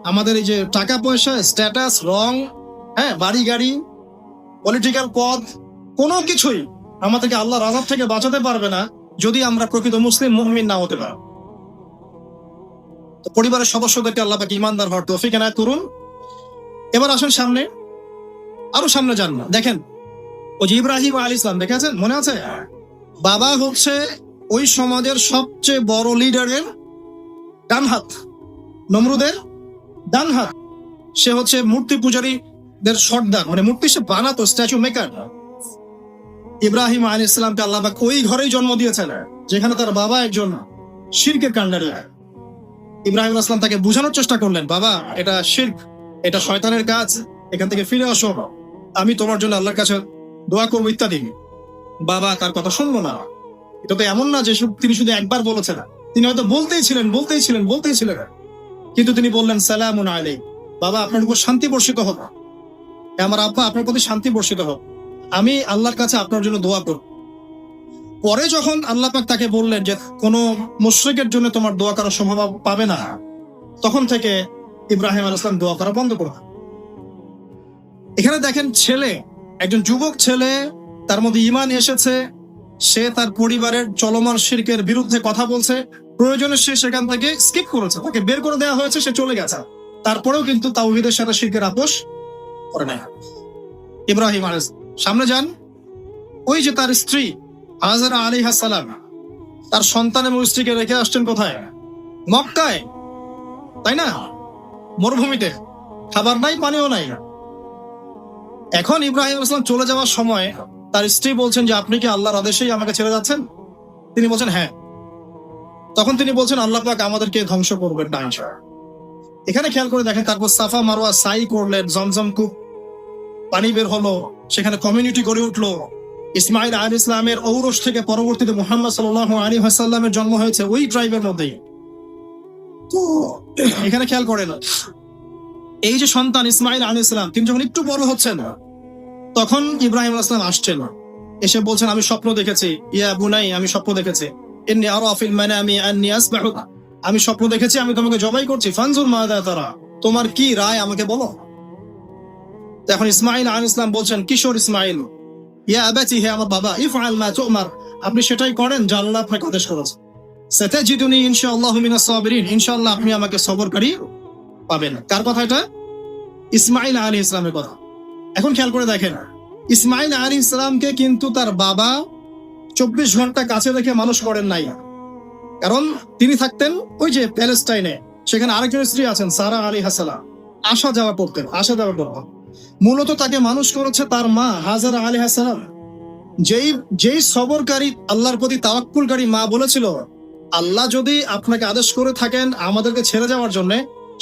আমাদের এই যে টাকা পয়সা, স্ট্যাটাস, রং, বাড়ি গাড়ি, পলিটিক্যাল পদ, কোনো কিছুই আমাদেরকে আল্লাহর আযাব থেকে বাঁচাতে পারবে না যদি আমরা প্রকৃত মুসলিম মুমিন না হতে পারি। তো পরিবারের সদস্যদেরকে আল্লাহ পাক ঈমানদার হওয়ার তৌফিক এনায়েত করুন। এবার আসেন সামনে, আরো সামনে যান না। দেখেন ওই যে ইব্রাহিম আলাইহিস সালাম, দেখেছেন? মনে আছে? বাবা হচ্ছে ওই সমাজের সবচেয়ে বড় লিডারের ডান হাত, নমরুদের ডান হাত। সে হচ্ছে মূর্তি পূজারীদের সর্দার, মানে মূর্তি সে বানাতো, স্ট্যাচু মেকার। ইব্রাহিম আলাইহিস সালামকে আল্লাহ পাক ওই ঘরেই জন্ম দিয়েছেন যেখানে তার বাবা একজন শিরকের কাণ্ডারি। ইব্রাহিম আলাইহিস সালাম তাকে বোঝানোর চেষ্টা করলেন, বাবা এটা শিরক, এটা শয়তানের কাজ, এখান থেকে ফিরে আসো, আমি তোমার জন্য আল্লাহর কাছে দোয়া করবো ইত্যাদি। বাবা তার কথা শুনলো না। এটা তো এমন না যে তিনি শুধু একবার বলেছেন, তিনি হয়তো বলতেই ছিলেন, কিন্তু তিনি বললেন সালামুন আলাইক, বাবা আপনার উপর শান্তি বর্ষিত হোক, আমার আব্বা আপনার প্রতি শান্তি বর্ষিত হোক, আমি আল্লাহর কাছে আপনার জন্য দোয়া করব। পরে যখন আল্লাহ পাক তাকে বললেন যে কোনো মুশরিকের জন্য তোমার দোয়া করার সম্ভাবনা পাবে না, তখন থেকে ইব্রাহিম আলাইহিস সালাম দোয়া করা বন্ধ করে। এখানে দেখেন ছেলে, একজন যুবক ছেলে, তার মধ্যে ঈমান এসেছে, সে তার পরিবারের চলমান শিরকের বিরুদ্ধে কথা বলছে, প্রয়োজনে সে সেখান থেকে স্কিপ করেছে, তাকে বের করে দেওয়া হয়েছে, সে চলে গেছে, তারপরেও কিন্তু তাওহীদের সাথে শিরকের আপোষ করে নাই। ইব্রাহিম আলাইহিস সামনে যান, ওই যে তার স্ত্রী হাজেরা আলাইহিস সালাম তার সন্তান এবং স্ত্রীকে রেখে আসছেন কোথায়? মক্কায়, তাই না? মরুভূমিতে, খাবার নাই, পানিও নাই। এখন ইব্রাহিম আলাইহিস সালাম চলে যাওয়ার সময় তার স্ত্রী বলছেন যে আপনি কি আল্লাহর আদেশেই আমাকে ছেড়ে যাচ্ছেন? তিনি বলছেন হ্যাঁ। তখন তিনি বলছেন আল্লাহ পাক আমাদেরকে ধ্বংস করবেন না ইনশাআল্লাহ। এখানে খেয়াল করে দেখেন, তারপর সাফা মারওয়া সাই করলেন, জমজম কূপ পানি বের হলো, সেখানে কমিউনিটি গড়ে উঠলো। ইসমাইল আলাইহিস সালামের ঔরস থেকে পরবর্তীতে মুহাম্মদ সাল্লাল্লাহু আলাইহি ওয়াসাল্লামের জন্ম হয়েছে ওই ট্রাইবের মধ্যেই। তো এখানে খেয়াল করেন, এই যে সন্তান ইসমাইল আলাইহিস সালাম, তিনি যখন একটু বড় হচ্ছেন তখন ইব্রাহিম আলাইহিস সালাম আসছেন, এসে বলছেন আমি স্বপ্ন দেখেছি, ইয়া বুনাই আমি স্বপ্ন দেখেছি, ইন্নী আরা ফিল মানামি আন্নী আসবাহুক, আমি স্বপ্ন দেখেছি আমি তোমাকে জবাই করছি, ফানজুর মাযা তারা, তোমার কি রায় আমাকে বলো। এখন ইসমাইল আলাইহিস সালাম বলছেন, কিশোর ইসমাইল, ইয়া আবাতি, হে আমার বাবা, ইফআল মা তুমার, আপনি সেটাই করেন যা আল্লাহ আপনাকে আদেশ করেছে। সাতাজিদুনি ইনশাআল্লাহু মিনাস সাবিরিন, ইনশাআল্লাহ আপনি আমাকে সবরকারী পাবেন। কার কথা এটা? ইসমাইল আলাইহিস সালামের কথা। এখন খেয়াল করে দেখেন, ইসমাইল আলাইহিস সালামকে কিন্তু তার বাবা 24 ঘন্টা কাছে রেখে মানুষ করেন নাই, কারণ তিনি থাকতেন ওই যে প্যালেস্টাইনে, সেখানে আরেকজন স্ত্রী আছেন সারা আলাইহিস সালাম, আসা যাওয়া করতেন। মূলত তাকে মানুষ করেছে তার মা হাজেরা আলাইহিস সালাম, যেই সবরকারী, আল্লাহর প্রতি তাওয়াক্কুলকারী মা বলেছিল আল্লাহ যদি আপনাকে আদেশ করে থাকেন আমাদেরকে ছেড়ে যাওয়ার জন্য,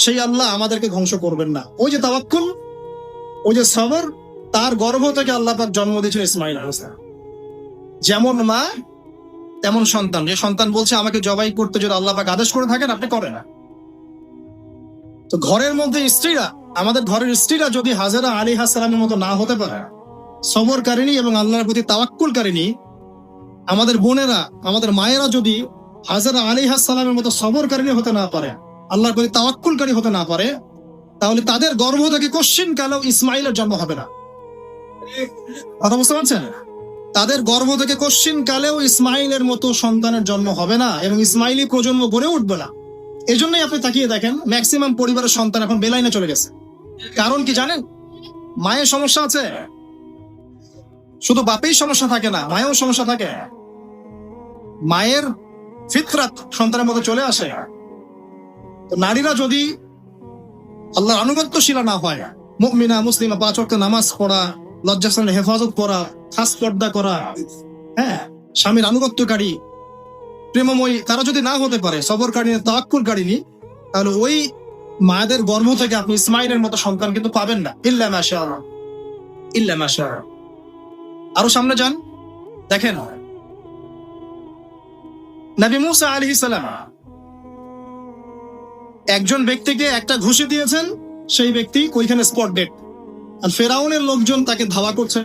সেই আল্লাহ আমাদেরকে ধ্বংস করবেন না। ওই যে তাওয়াক্কুল, ওই যে সবর, তার গর্ভ থেকে আল্লাহ পাক জন্ম দিয়েছেন ইসমাইল আলাইহিস সালাম। যেমন মা তেমন সন্তান, যে সন্তান বলছে আমাকে জবাই করতে যদি আল্লাহ পাক আদেশ করে থাকেন আপনি করেন না। তো ঘরের মধ্যে স্ত্রীরা, আমাদের ঘরের স্ত্রীরা যদি হাজেরা আলাইহিস সালামের মতো না হতে পারে, সবরকারিনী এবং আল্লাহর প্রতি তাওয়াক্কুলকারিনী, আমাদের বোনেরা, আমাদের মায়েরা যদি হাজেরা আলাইহিস সালামের মতো সবরকারিনী হতে না পারে, আল্লাহর প্রতি তাওয়াক্কুলকারী হতে না পারে, তাহলে তাদের গর্ভ থেকে কোশ্চিন কালেও ইসমাইলের জন্ম হবে না। কথা বুঝতে পারছেন? তাদের গর্ভ থেকে কোশ্চিন কালেও ইসমাইলের মতো সন্তানের জন্ম হবে না এবং ইসমাইলি প্রজন্ম গড়ে উঠবে না। এই জন্যই আপনি তাকিয়ে দেখেন, ম্যাক্সিমাম পরিবারের সন্তান এখন বেলাইনে চলে গেছে। কারণ কি জানেন? মায়ের সমস্যা আছে, শুধু বাপেই সমস্যা থাকে না, মায়েও সমস্যা থাকে। মায়ের ফিতরাত সন্তানের মধ্যে চলে আসে। তো নারীরা যদি আল্লাহর আনুগত্যশীলা না হয়, মুমিনা মুসলিমা, 5 ওয়াক্ত নামাজ পড়া, লজ্জাস্থানের হেফাজত করা, খাস পর্দা করা, হ্যাঁ, স্বামীর আনুগত্যকারী, প্রেমময়ী, তারা যদি না হতে পারে, সবরকারিনী, তাওয়াক্কুলকারিনী, তাহলে ওই মায়েদের গর্ভ থেকে আপনি ইসমাইলের মতো সন্তান কিন্তু পাবেন না। ইল্লা মাশাআল্লাহ, ইল্লা মাশাআল্লাহ। আরো সামনে যান, দেখেন নবী মুসা আলাইহিস সালাম একজন ব্যক্তিকে একটা ঘুষি দিয়েছেন, সেই ব্যক্তি ওইখানে স্পট ডেড, আর ফেরাউনের লোকজন তাকে ধাওয়া করছে।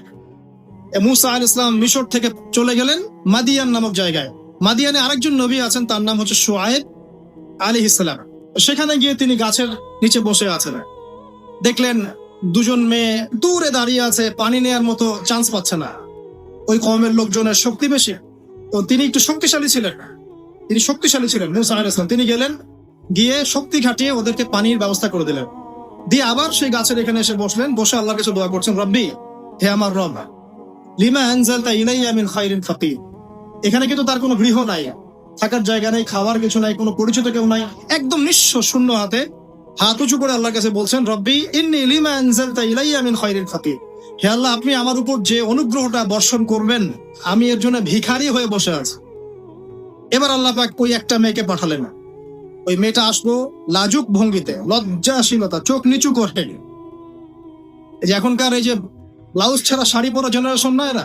মুসা আলাইহিস সালাম মিশর থেকে চলে গেলেন মাদিয়ান নামক জায়গায়। মাদিয়ানে আরেকজন নবী আছেন, তার নাম হচ্ছে শুআয়ব আলাইহিস সালাম। সেখানে গিয়ে তিনি গাছের নিচে বসে আছেন, দেখলেন দুজন মেয়ে দূরে দাঁড়িয়ে আছে, পানি নেয়ার মতো চান্স পাচ্ছে না। ওই কওমের লোকজনের শক্তি বেশি, তো তিনি একটু শক্তিশালী ছিলেন, মুসা আলাইহিস সালাম। তিনি গেলেন, গিয়ে শক্তি খাটিয়ে ওদেরকে পানির ব্যবস্থা করে দিলেন, দিয়ে আবার সেই গাছের এখানে এসে বসলেন, বসে আল্লাহর কাছে দোয়া করছেন, রব্বি, হে আমার রব, লিমা আনজালতা ইলাইয়া মিন খায়রিন ফাকির। এখানে কিন্তু তার কোনো গৃহ নাই, থাকার জায়গা নেই, খাবার কিছু নাই, কোনো পরিচিত কেউ নাই, একদম নিঃস্ব, শূন্য হাতে, হাত উঁচু করে আল্লাহর কাছে বলছেন, রব্বি ইন্নী লিমা আনজালতা ইলাইয়া মিন খায়রিন ফাকির। হে আল্লাহ, আপনি আমার উপর যে অনুগ্রহটা বর্ষণ করবেন, আমি এর জন্য ভিখারি হয়ে বসে আছি। এবার আল্লাহ পাক ওই একটা মেয়েকে পাঠালেন। ওই মেয়েটা আসলো লাজুক ভঙ্গিতে, লজ্জাশীলতা, চোখ নিচু করে। এই যে এখনকার এই যে ব্লাউজ ছাড়া শাড়ি পরা জেনারেশন না, এরা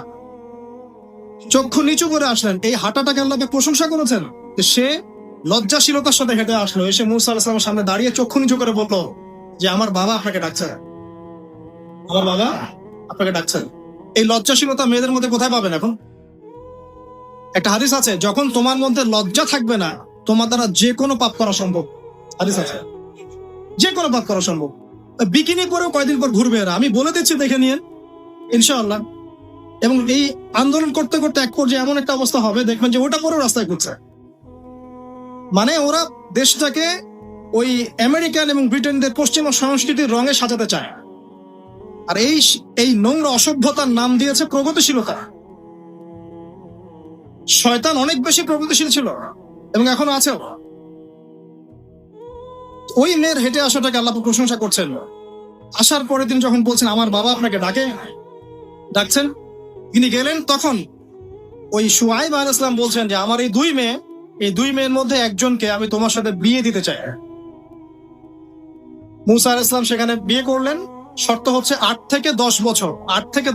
চক্ষু নিচু করে আসলেন। এই হাঁটাটাকে আল্লাহকে প্রশংসা করেছেন যে সে লজ্জাশীলতার সাথে হেঁটে আসলো, এসে মুসা আলাইহিস সালামের সামনে দাঁড়িয়ে চক্ষু নিচু করে বললো যে আমার বাবা আপনাকে ডাকছেন, আমার বাবা আপনাকে ডাকছেন। এই লজ্জাশীলতা মেয়েদের মধ্যে কোথায় পাবেন এখন? একটা হাদিস আছে, যখন তোমার মধ্যে লজ্জা থাকবে না, তোমার দ্বারা যে কোনো পাপ করা সম্ভব। হাদিস আছে, যে কোনো পাপ করা সম্ভব। বিকিনি পরেও কয়দিন পর ঘুরবে এরা, আমি বলে দিচ্ছি, দেখে নিন ইনশাআল্লাহ। এবং এই আন্দোলন করতে করতে এক পর্যায়ে এমন একটা অবস্থা হবে, দেখবেন যে ওটা পরেও রাস্তায় ঘুরছে। মানে ওরা দেশটাকে ওই আমেরিকান এবং ব্রিটেনদের পশ্চিমা সংস্কৃতির রঙে সাজাতে চায়। আর এই নোংরা অসভ্যতার নাম দিয়েছে প্রগতিশীলতা। শয়তান অনেক বেশি প্রগতিশীল ছিল এবং এখনো আছে। ওই মেয়ের হেঁটে আসাটাকে আল্লাহ প্রশংসা করছেন। আসার পরে তিনি যখন বলছেন আমার বাবা আপনাকে ডাকছেন, তিনি গেলেন, তখন ওই শুআইব আলাইহিস সালাম বলছেন যে আমার এই দুই মেয়ের মধ্যে একজনকে আমি তোমার সাথে বিয়ে দিতে চাই। মুসা আলাইহিস সালাম সেখানে বিয়ে করলেন। শর্ত হচ্ছে 8 থেকে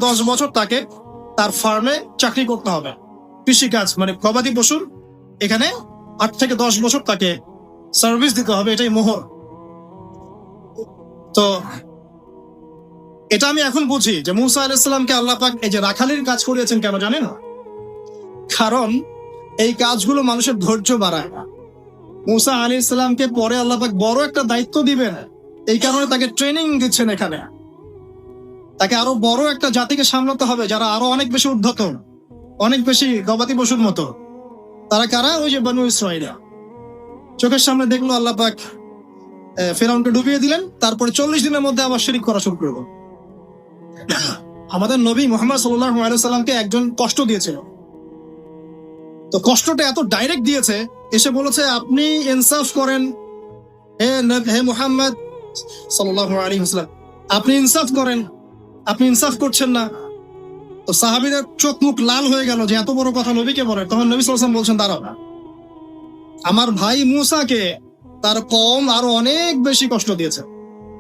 10 বছর তাকে তার ফার্মে চাকরি করতে হবে, কৃষিকাজ মানে গবাদি পশুর এখানে 8 থেকে 10 বছর তাকে সার্ভিস দিতে হবে, এটাই মোহর। তো এটা আমি এখন বুঝি যে মুসা আলাইহিস সালামকে আল্লাহ পাক এই যে রাখালির কাজ করিয়েছেন কেন জানেন? কারণ এই কাজগুলো মানুষের ধৈর্য বাড়ায়। মুসা আলাইহিস সালামকে পরে আল্লাহ পাক বড় একটা দায়িত্ব দিবেন, এই কারণে তাকে ট্রেনিং দিচ্ছেন এখানে। তাকে আরো বড় একটা জাতিকে সামলাতে হবে যারা আরো অনেক বেশি উদ্ধত, অনেক বেশি গবাদি পশুর মতো। তারা কারা? ওই যে বনু ইসরাঈল। চোখের সামনে দেখলো আল্লাহ পাক ফেরাউনকে ডুবিয়ে দিলেন, তারপরে 40 দিনের মধ্যে আবার শিরক করা শুরু করলো। আমাদের নবী মুহাম্মদ সাল্লাল্লাহু আলাইহি সাল্লামকে একজন কষ্ট দিয়েছিল। তো কষ্টটা এত ডাইরেক্ট দিয়েছে, এসে বলেছে আপনি ইনসাফ করেন, হে মুহাম্মদ সাল্লাল্লাহু আলাইহি ওয়াসাল্লাম, আপনি ইনসাফ করেন, আপনি ইনসাফ করছেন না। তো সাহাবীদের চোখ মুখ লাল হয়ে গেল যে এত বড় কথা নবীকে বলে। তখন নবী সাল্লাল্লাহু আলাইহি ওয়াসাল্লাম বলছেন দাঁড়াও, আমার ভাই মুসাকে তার কওম আরো অনেক বেশি কষ্ট দিয়েছে।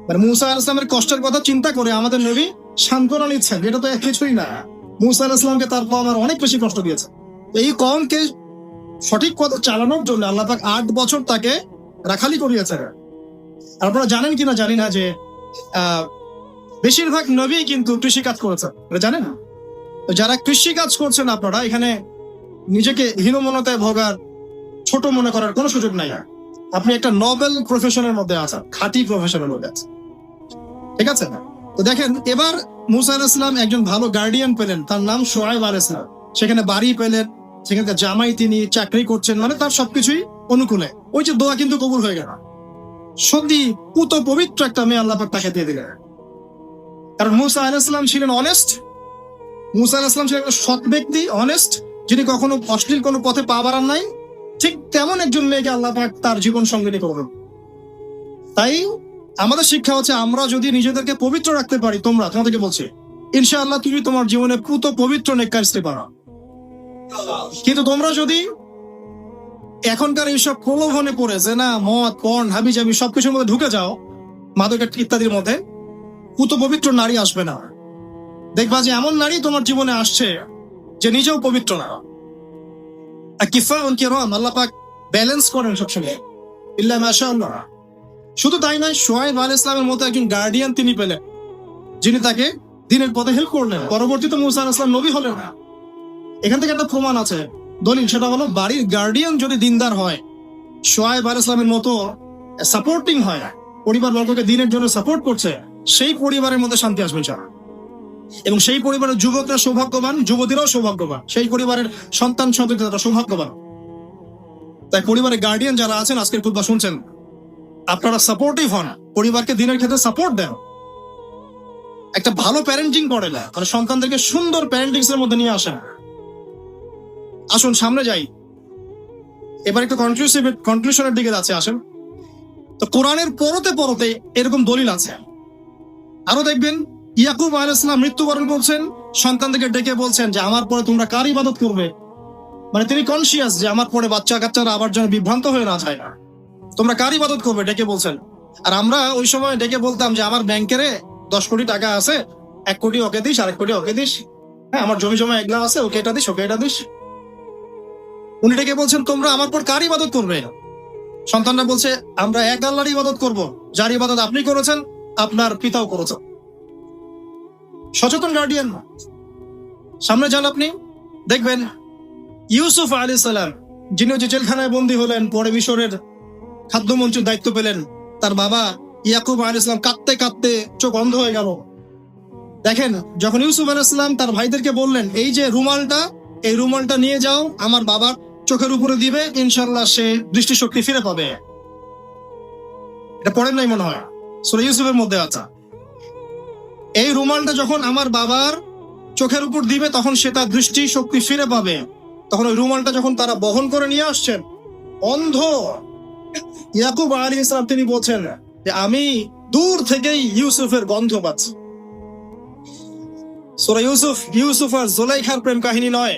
মানে মুসা আলাইহিস সালামের কষ্টের কথা চিন্তা করে আমাদের নবী সান্ত্বনা নিচ্ছেন, এটা তো কিছুই না। মুসা আলাইহিস সালামকে তার কওম আরো অনেক বেশি কষ্ট দিয়েছে। এই কওমকে সঠিক পথে চালানোর জন্য আল্লাহ পাক 8 বছর তাকে রাখালি করিয়েছে। আপনারা জানেন কিনা জানি না যে বেশিরভাগ নবী কিন্তু কৃষি কাজ করেছে, জানেন? যারা কৃষি কাজ করছেন আপনারা এখানে নিজেকে হীনমন্যতায় ভোগার, ছোট মনে করার কোনো সুযোগ নাই। আপনি একটা নোবেল প্রফেশনের মধ্যে আছেন, খাঁটি প্রফেশনের মধ্যে আছেন, ঠিক আছে? তো দেখেন, এবার মুসা আলাইহিস সালাম একজন ভালো গার্ডিয়ান পেলেন, তার নাম শুআইব আলাইহিস সালাম। সেখানে বাড়ি পেলেন, সেখানকার জামাই, তিনি চাকরি করছেন, মানে তার সবকিছুই অনুকূলে। ওই যে দোয়া কিন্তু কবুল হয়ে গেল। সত্যি পুত পবিত্র একটা মেয়ে আল্লাহ পাক তাকে দিয়ে দিলেন। কারণ মুসা আলাইহিস সালাম ছিলেন অনেস্ট, মুসা আলাইহিস সালাম ছিলেন একটা সৎ ব্যক্তি, অনেস্ট, যিনি কখনো অশ্লীল কোনো পথে পা বাড়ান নাই। ঠিক তেমন একজন মেয়েকে আল্লাহ পাক তার জীবন সঙ্গিনী করবেন। তাই আমাদের শিক্ষা হচ্ছে, আমরা যদি নিজেদেরকে পবিত্র রাখতে পারি, তোমাদেরকে বলছি, ইনশাআল্লাহ তুমি তোমার জীবনে পুত পবিত্র নেককার স্ত্রী পাবা। কিন্তু তোমরা যদি এখনকার এইসব প্রলোভনে পড়ে যে না মদ, পর্ন, হাবিজাবি সবকিছুর মধ্যে ঢুকে যাও, মাদক ইত্যাদির মধ্যে, পুত পবিত্র নারী আসবে না। দেখবা যে এমন নারী তোমার জীবনে আসছে যে নিজেও পবিত্র না। আল্লাহ পাক ব্যালেন্স করেন সবসময়, ইল্লা মাশাআল্লাহ। শুধু তাই নয়, শুআইব আলাইহিস সালামের মতো একজন গার্ডিয়ান তিনি পেলেন, যিনি তাকে দিনের পথে হেল্প করলেন। পরবর্তীতে মুসা আলাইহিস সালাম নবী হলেন। এখান থেকে একটা প্রমাণ আছে, দলিল, সেটা হলো বাড়ির গার্ডিয়ান যদি দিনদার হয়, শুআইব আলাইহিস সালামের মতো সাপোর্টিং হয়, পরিবার বর্গকে দিনের জন্য সাপোর্ট করছে, সেই পরিবারের মধ্যে শান্তি আসবে ইনশাআল্লাহ। এবং সেই পরিবারের যুবকরা সৌভাগ্যবান, যুবতীরাও সৌভাগ্যবান, সেই পরিবারের সন্তান সন্ততিরা সৌভাগ্যবান। তাই পরিবারের গার্ডিয়ান যারা আছেন, আজকের খুতবা শুনছেন, আপনারা সাপোর্টিভ হন, পরিবারকে দিনের ক্ষেত্রে সাপোর্ট দেন, একটা ভালো প্যারেন্টিং করে না, মানে সন্তানদেরকে সুন্দর প্যারেন্টিং এর মধ্যে নিয়ে আসেন। আসুন সামনে যাই, এবার একটু কনক্লুশনের দিকে যাচ্ছে, আসেন। তো কোরআনের পরতে পরতে এরকম দলিল আছে। আরো দেখবেন, ইয়াকুব আলাইহিস সালাম মৃত্যুবরণ করছেন, সন্তানদেরকে ডেকে বলছেন যে আমার পরে তোমরা কার ইবাদত করবে। মানে তিনি কনসিয়াস যে আমার পরে বাচ্চা কাচ্চারা আবার যেন বিভ্রান্ত হয়ে না যায়, তোমরা কার ইবাদত করবে, ডেকে বলছেন। আর আমরা ওই সময় ডেকে বলতাম যে আমার ব্যাংকের 10 কোটি টাকা আছে, 1 কোটি ওকে দিস, 1 কোটি ওকে দিস, হ্যাঁ আমার জমি জমা এগুলা আছে, ওকে এটা দিস, ওকে এটা দিস। উনি ডেকে বলছেন তোমরা আমার পর কার ইবাদত করবে। সন্তানরা বলছে আমরা এক আল্লাহর ইবাদত করব, যার ইবাদত আপনি করেছেন, আপনার পিতাও করেছেন। সচেতন গার্ডিয়ান। সামনে যান, আপনি দেখবেন ইউসুফ আলাইহিস সালাম, যিনি জেলখানায় বন্দী হলেন, পরে মিশরের খাদ্যমন্ত্রীর দায়িত্ব পেলেন, তার বাবা ইয়াকুব আলাইহিস সালাম কাঁদতে কাঁদতে চোখ অন্ধ হয়ে গেল। দেখেন, যখন ইউসুফ আলাইহিস সালাম তার ভাইদেরকে বললেন এই যে রুমালটা, এই রুমালটা নিয়ে যাও আমার বাবার চোখের উপরে দিবে, ইনশাল্লাহ সে দৃষ্টিশক্তি ফিরে পাবে। এটা পড়েন নাই মনে হয়, সূরা ইউসুফের মধ্যে আছে। এই রুমালটা যখন আমার বাবার চোখের উপর দিবে তখন সে তার দৃষ্টি শক্তি ফিরে পাবে। তখন ওই রুমালটা যখন তারা বহন করে নিয়ে আসছেন, অন্ধ ইয়াকুব আলাইহিস সালাম তিনি বলছেন যে আমি দূর থেকেই ইউসুফের গন্ধ পাচ্ছি। সূরা ইউসুফ আর জুলাইখার প্রেম কাহিনী নয়,